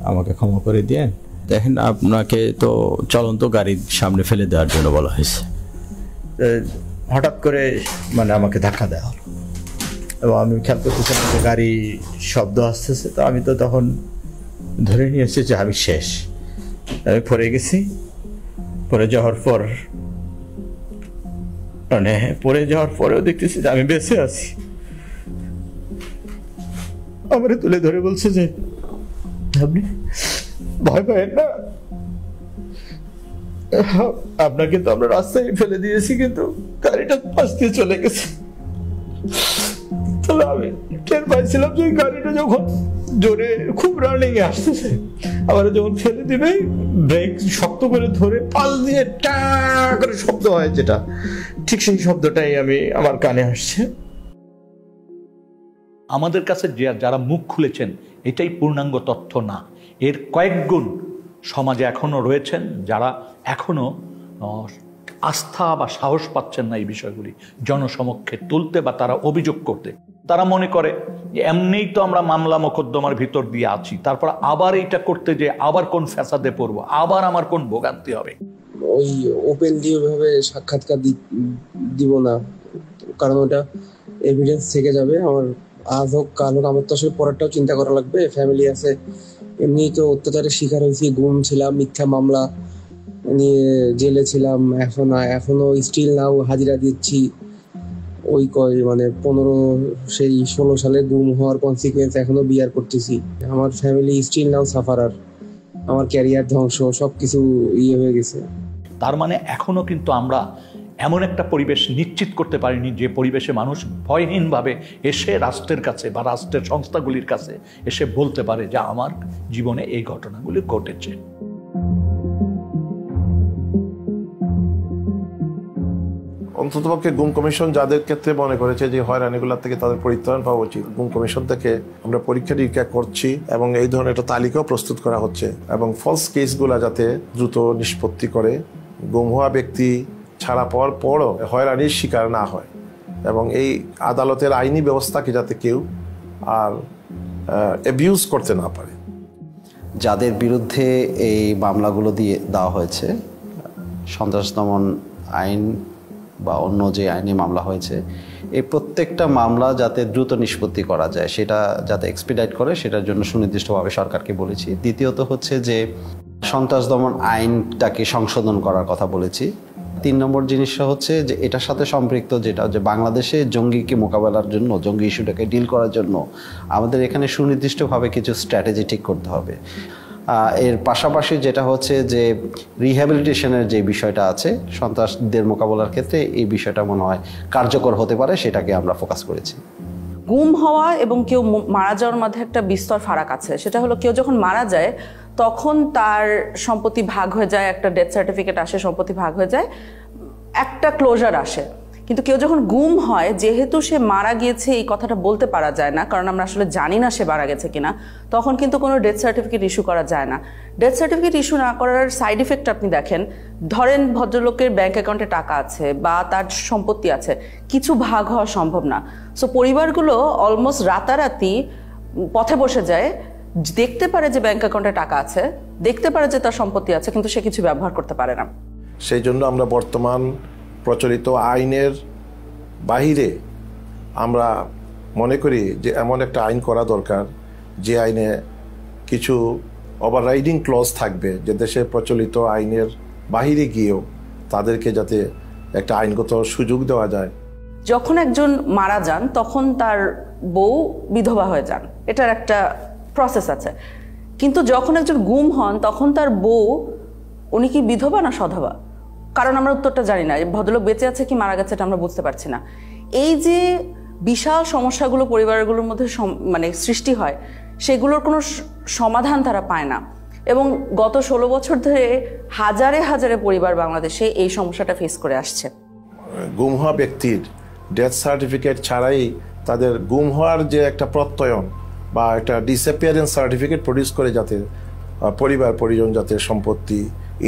আমাকে ক্ষমা করে দিয়ে দেখেন, আপনাকে তো চলন্ত গাড়ির সামনে ফেলে দেওয়ার জন্য বলা হয়েছে। হঠাৎ করে আমাকে ধাক্কা দেওয়া হলো এবং আমি খেয়াল করতেছিলাম যে গাড়ি শব্দ আসতেছে, তো আমি তো তখন ধরে নিয়েছি যে আমি শেষ, আমি পড়ে গেছি। পড়ে যাওয়ার পরেও দেখতেছি যে আমি বেঁচে আছি। আমারে তুলে ধরে বলছে যে আপনি ভয় পাবেন না, আপনাকে তো আমরা রাস্তায় ফেলে দিয়েছি, কিন্তু গাড়িটা পাশ দিয়ে চলে গেছে। তবে আমি টের পাইছিলাম যে গাড়িটা যখন জোরে খুব রানিং এ আসতেছে, আবার যখন ফেলে দিবে ব্রেক শক্ত করে ধরে পাল দিয়ে টা করে শব্দ হয়, যেটা ঠিক সেই শব্দটাই আমার কানে আসছে। আমাদের কাছে যারা মুখ খুলেছেন এটাই পূর্ণাঙ্গ তথ্য না, এর কয়েক গুণ সমাজে এখনো রয়েছেন যারা এখনো আস্থা বা সাহস পাচ্ছেন না এই বিষয়গুলি জনসমক্ষে তুলতে বা তারা অভিযোগ করতে। তারা মনে করে যে এমনিই তো আমরা মামলা মোকদ্দমার ভিতর দিয়ে আছি, তারপর আবার এইটা করতে যে আবার কোন ফ্যাসাদে পড়বো, আবার আমার কোন ভোগান্তি হবে। ওই ওপেনলি ওইভাবে সাক্ষাৎকার দিব না, কারণ ওটা এভিডেন্স থেকে যাবে। আমার আজ হোক কাল হোক আমার তো আসলে পরেরটাও চিন্তা করা লাগবে, ফ্যামিলি আছে। এমনি তো অত্যাচারের শিকার হয়েছি, গুম ছিলাম, মিথ্যা মামলা নিয়ে জেলে ছিলাম, এখনো স্টিল নাও হাজিরা দিচ্ছি। ওই 16 সালে গুম হওয়ার কনসিকুয়েন্স এখনো বিয়ার করতেছি। আমার ফ্যামিলি স্টিল নাও সাফারার, আমার ক্যারিয়ার ধ্বংস, সবকিছু হয়ে গেছে। তার মানে এখনো কিন্তু আমরা এমন একটা পরিবেশ নিশ্চিত করতে পারিনি যে পরিবেশে মানুষ ভয়হীনভাবে এসে রাষ্ট্রের কাছে বা রাষ্ট্রের সংস্থাগুলির কাছে এসে বলতে পারে যে আমার জীবনে এই ঘটনাগুলি ঘটেছে। অন্ততপক্ষে গুম কমিশন যাদের ক্ষেত্রে মনে করেছে যে হয়রানিগুলোর থেকে তাদের পরিত্রাণ পাওয়া উচিত, গুম কমিশন থেকে আমরা পরীক্ষা নিরীক্ষা করছি এবং এই ধরনের একটা তালিকাও প্রস্তুত করা হচ্ছে এবং ফলস কেসগুলো যাতে দ্রুত নিষ্পত্তি করে, গুম হওয়া ব্যক্তি ছাড়া পাওয়ার পরও হয়রানির শিকার না হয় এবং এই আদালতের আইনি ব্যবস্থাকে যাতে কেউ আর অ্যাবিউজ করতে না পারে। যাদের বিরুদ্ধে এই মামলাগুলো দিয়ে দেওয়া হয়েছে, সন্ত্রাস দমন আইন বা অন্য যে আইনি মামলা হয়েছে, এই প্রত্যেকটা মামলা যাতে দ্রুত নিষ্পত্তি করা যায়, সেটা যাতে এক্সপিডাইট করে, সেটার জন্য সুনির্দিষ্টভাবে সরকারকে বলেছি। দ্বিতীয়ত হচ্ছে যে সন্ত্রাস দমন আইনটাকে সংশোধন করার কথা বলেছি। 3 নম্বর জিনিসটা হচ্ছে যে এটার সাথে সম্পৃক্ত যেটা যে বাংলাদেশে জঙ্গিকে মোকাবেলার জন্য, জঙ্গি ইস্যুটাকে ডিল করার জন্য আমাদের এখানে সুনির্দিষ্টভাবে কিছু স্ট্র্যাটেজি ঠিক করতে হবে। এর পাশাপাশি যেটা হচ্ছে যে রিহ্যাবিলিটেশনের যে বিষয়টা আছে সন্ত্রাসদের মোকাবেলার ক্ষেত্রে, এই বিষয়টা মনে হয় কার্যকর হতে পারে, সেটাকে আমরা ফোকাস করেছি। গুম হওয়া এবং কেউ মারা যাওয়ার মধ্যে একটা বিস্তর ফারাক আছে। সেটা হলো কেউ যখন মারা যায় তখন তার সম্পত্তি ভাগ হয়ে যায়, একটা ডেথ সার্টিফিকেট আসে, সম্পত্তি ভাগ হয়ে যায়, একটা ক্লোজার আসে। কিন্তু কেউ যখন গুম হয়, যেহেতু সে মারা গিয়েছে এই কথাটা বলতে পারা যায় না, কারণ আমরা আসলে জানি না সে মারা গেছে কিনা, তখন কিন্তু কোনো ডেথ সার্টিফিকেট ইস্যু করা যায় না। ডেথ সার্টিফিকেট ইস্যু না করার সাইড ইফেক্ট আপনি দেখেন, ধরেন ভদ্রলোকের ব্যাংক অ্যাকাউন্টে টাকা আছে বা তার সম্পত্তি আছে, কিছু ভাগ হওয়া সম্ভব না। সো পরিবারগুলো অলমোস্ট রাতারাতি পথে বসে যায়, দেখতে পারে যে ব্যাংক অ্যাকাউন্টে টাকা আছে, দেখতে পারে যে তার সম্পত্তি আছে, কিন্তু সে কিছু ব্যবহার করতে পারে না। সেই জন্য আমরা বর্তমান প্রচলিত আইনের বাহিরে আমরা মনে করি যে এমন একটা আইন করা দরকার যে আইনে কিছু ওভাররাইডিং ক্লজ থাকবে, যে দেশের প্রচলিত আইনের বাহিরে গিয়েও তাদেরকে যাতে একটা আইনগত সুযোগ দেওয়া যায়। যখন একজন মারা যান তখন তার বউ বিধবা হয়ে যান, এটার একটা প্রসেস আছে। কিন্তু যখন একজন গুম হন তখন তার বউ, উনি কি বিধবা না সধবা? কারণ আমরা উত্তরটা জানি না। ভদ্রলোক বেঁচে আছে কি মারা গেছে এটা আমরা বুঝতে পারছি না। এই যে বিশাল সমস্যাগুলো পরিবারগুলোর মধ্যে মানে সৃষ্টি হয়, সেগুলোর কোনো সমাধান তারা পায় না। এবং গত 16 বছর ধরে হাজারে হাজারে পরিবার বাংলাদেশে এই সমস্যাটা ফেস করে আসছে। গুম হওয়া ব্যক্তির ডেথ সার্টিফিকেট ছাড়াই তাদের গুম হওয়ার যে একটা প্রত্যয়ন বা একটা ডিসঅ্যাপিয়ারেন্স সার্টিফিকেট প্রডিউস করে যাতে পরিবার পরিজন যাতে সম্পত্তি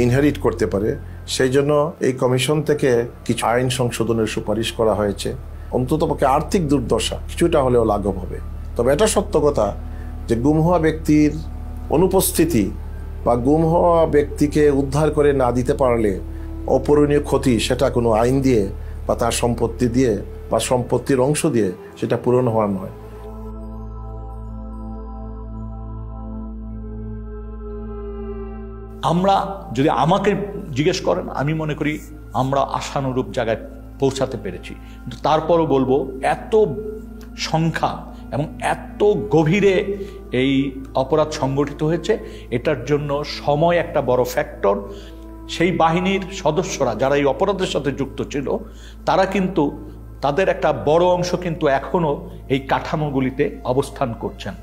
ইনহেরিট করতে পারে, সেই জন্য এই কমিশন থেকে কিছু আইন সংশোধনের সুপারিশ করা হয়েছে। অন্ততপক্ষে আর্থিক দুর্দশা কিছুটা হলেও লাঘব হবে। তবে এটা সত্য কথা যে গুম হওয়া ব্যক্তির অনুপস্থিতি বা গুম হওয়া ব্যক্তিকে উদ্ধার করে না দিতে পারলে অপূরণীয় ক্ষতি সেটা কোনো আইন দিয়ে বা তার সম্পত্তি দিয়ে বা সম্পত্তির অংশ দিয়ে সেটা পূরণ হওয়ার নয়। আমরা যদি আমাকে জিজ্ঞেস করেন, আমি মনে করি আমরা আশানুরূপ জায়গায় পৌঁছাতে পেরেছি। কিন্তু তারপরও বলবো, এত সংখ্যা এবং এত গভীরে এই অপরাধ সংগঠিত হয়েছে, এটার জন্য সময় একটা বড় ফ্যাক্টর। সেই বাহিনীর সদস্যরা যারা এই অপরাধের সাথে যুক্ত ছিল, তারা কিন্তু তাদের একটা বড় অংশ কিন্তু এখনও এই কাঠামোগুলিতে অবস্থান করছেন।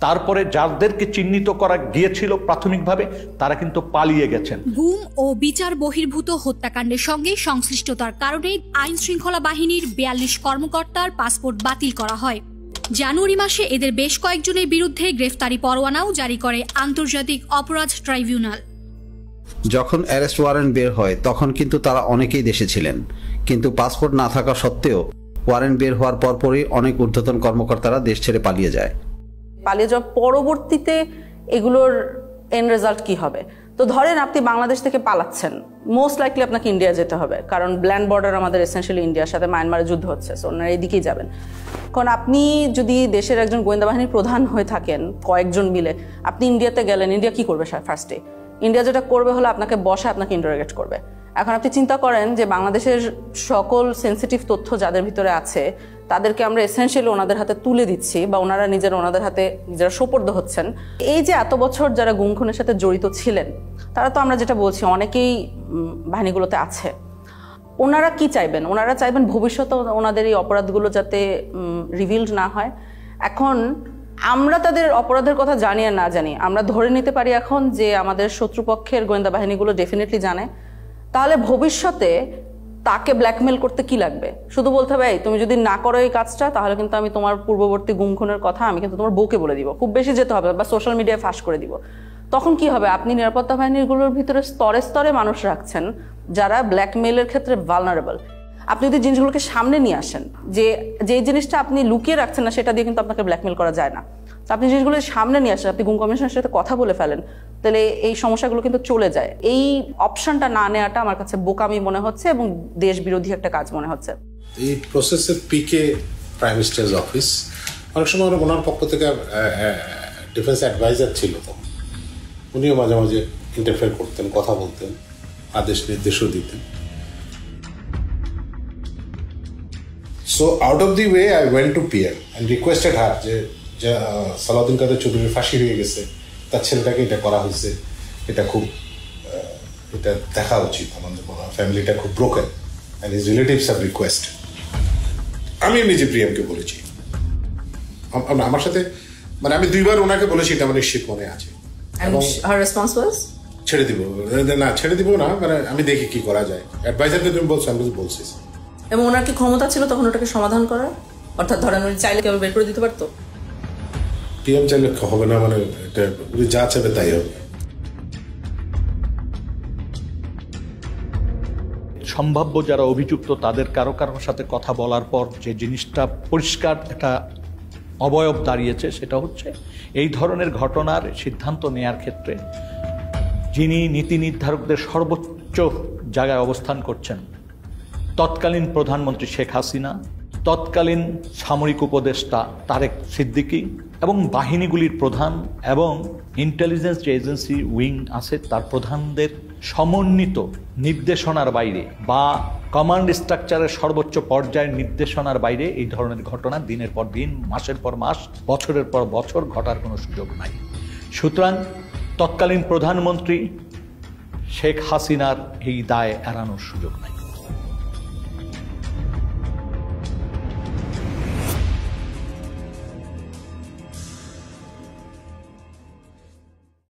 তারপরে যাদেরকে চিহ্নিত করা গিয়েছিল প্রাথমিকভাবে, তারা কিন্তু পালিয়ে গেছেন। গুম ও বিচার বহির্ভূত হত্যাকাণ্ডের সঙ্গে সংশ্লিষ্টতার কারণে আইন শৃঙ্খলা বাহিনীর 42 কর্মকর্তার পাসপোর্ট বাতিল করা হয়। জানুয়ারি মাসে এদের বেশ কয়েকজনের বিরুদ্ধে গ্রেফতারি পরোয়ানাও জারি করে আন্তর্জাতিক অপরাধ ট্রাইব্যুনাল। যখন অ্যারেস্ট ওয়ারেন্ট বের হয় তখন কিন্তু তারা অনেকেই দেশে ছিলেন, কিন্তু পাসপোর্ট না থাকা সত্ত্বেও ওয়ারেন্ট বের হওয়ার পরপরই অনেক ঊর্ধ্বতন কর্মকর্তারা দেশ ছেড়ে পালিয়ে যায়। পালিয়ে যাওয়ার পরবর্তীতে এগুলোর এন্ড রেজাল্ট কি হবে? তো ধরেন আপনি বাংলাদেশ থেকে পালাচ্ছেন, মোস্ট লাইকলি আপনাকে ইন্ডিয়া যেতে হবে, কারণ ল্যান্ড বর্ডার আমাদের এসেনশিয়ালি ইন্ডিয়ার সাথে, মায়ানমারের যুদ্ধ হচ্ছে, সো ওনারা এইদিকেই যাবেন। কারণ আপনি যদি দেশের একজন গোয়েন্দা বাহিনীর প্রধান হয়ে থাকেন, কয়েকজন মিলে আপনি ইন্ডিয়াতে গেলেন, ইন্ডিয়া কি করবে ফার্স্টে? ইন্ডিয়া যেটা করবে হলো আপনাকে বসে আপনাকে ইন্টারোগেট করবে। এখন আপনি চিন্তা করেন যে বাংলাদেশের সকল সেন্সিটিভ তথ্য যাদের ভিতরে আছে তাদেরকে আমরা এসেনশিয়ালি ওনাদের হাতে তুলে দিচ্ছি, বা ওনারা ওনাদের হাতে নিজেরা সোপর্দ হচ্ছেন। এই যে এত বছর যারা গুম খুনের সাথে জড়িত ছিলেন, তারা তো আমরা যেটা বলছি অনেকেই বাহিনীগুলোতে আছে। ওনারা কি চাইবেন? ওনারা চাইবেন ভবিষ্যতে ওনাদের এই অপরাধগুলো যাতে রিভিলড না হয়। এখন আমরা তাদের অপরাধের কথা জানি আর না জানি, আমরা ধরে নিতে পারি এখন যে আমাদের শত্রুপক্ষের গোয়েন্দা বাহিনীগুলো ডেফিনেটলি জানে। তাহলে ভবিষ্যতে তাকে ব্ল্যাকমেল করতে কি লাগবে? শুধু বলতে হবে, তুমি যদি না করো এই কাজটা, তাহলে কিন্তু আমি তোমার পূর্ববর্তী গুম খুনের কথা আমি কিন্তু তোমার বউকে বলে দিব, খুব বেশি যেতে হবে, বা সোশ্যাল মিডিয়ায় ফাঁস করে দিব। তখন কি হবে? আপনি নিরাপত্তা বাহিনীগুলোর ভিতরে স্তরে স্তরে মানুষ রাখছেন যারা ব্ল্যাকমেলের ক্ষেত্রে ভালনারেবল। আপনি যদি জিনিসগুলোকে সামনে নিয়ে আসেন, যে জিনিসটা আপনি লুকিয়ে রাখছেন না, সেটা দিয়ে কিন্তু আপনাকে ব্ল্যাকমেল করা যায় না। তো আপনি জিনিসগুলো সামনে নিয়ে আসেন, আপনি গুম কমিশনের সাথে কথা বলে ফেলেন, তাহলে এই সমস্যাগুলো কিন্তু চলে যায়। এই অপশনটা না নেওয়াটা আমার কাছে বোকামি মনে হচ্ছে এবং দেশ বিরোধী একটা কাজ মনে হচ্ছে। এই প্রসেসের পিকে প্রাইম মিনিস্টার্স অফিস, অনেক সময় ওনার পক্ষ থেকে ডিফেন্স অ্যাডভাইজার ছিল, তো উনিও মাঝে মাঝে ইন্টারফেয়ার করতেন, কথা বলতেন, আদেশ নির্দেশও দিতেন। So out of the way I went to PM and requested হার যে সালাউদ্দিন কাদের চৌধুরীর ফাঁসি হয়ে গেছে, তার ছেলেটাকে এটা করা হয়েছে, এটা খুব এটা দেখা উচিত, আমাদের ফ্যামিলিটা খুব broken and his relatives have requested. আমি নিজে প্রিয়ামকে বলেছি, আমার সাথে মানে আমি 2 বার ওনাকে বলেছি, এটা আমার নিশ্চিত মনে আছে। ছেড়ে দিব না, ছেড়ে দিব না, মানে আমি দেখি কি করা যায়। অ্যাডভাইজারকে তুমি বলছো, আমি বলছি। এবং ওনার কি ক্ষমতা ছিল তখন ওটাকে সমাধান করার? অর্থাৎ ধরেন উনি চাইলে কেউ বের করে দিতে পারতো? পিএম চাইলে হবে না, মানে এটা উনি যা চাইবে তাই হবে। সম্ভাব্য যারা অভিযুক্ত তাদের কারো কারোর সাথে কথা বলার পর যে জিনিসটা পরিষ্কার একটা অবয়ব দাঁড়িয়েছে, সেটা হচ্ছে এই ধরনের ঘটনার সিদ্ধান্ত নেয়ার ক্ষেত্রে যিনি নীতি নির্ধারকদের সর্বোচ্চ জায়গায় অবস্থান করছেন, তৎকালীন প্রধানমন্ত্রী শেখ হাসিনা, তৎকালীন সামরিক উপদেষ্টা তারেক সিদ্দিকী এবং বাহিনীগুলির প্রধান এবং ইন্টেলিজেন্স যে এজেন্সি উইং আছে তার প্রধানদের সমন্বিত নির্দেশনার বাইরে বা কমান্ড স্ট্রাকচারের সর্বোচ্চ পর্যায়ের নির্দেশনার বাইরে এই ধরনের ঘটনা দিনের পর দিন, মাসের পর মাস, বছরের পর বছর ঘটার কোনো সুযোগ নাই। সুতরাং তৎকালীন প্রধানমন্ত্রী শেখ হাসিনার এই দায় এড়ানোর সুযোগ নাই।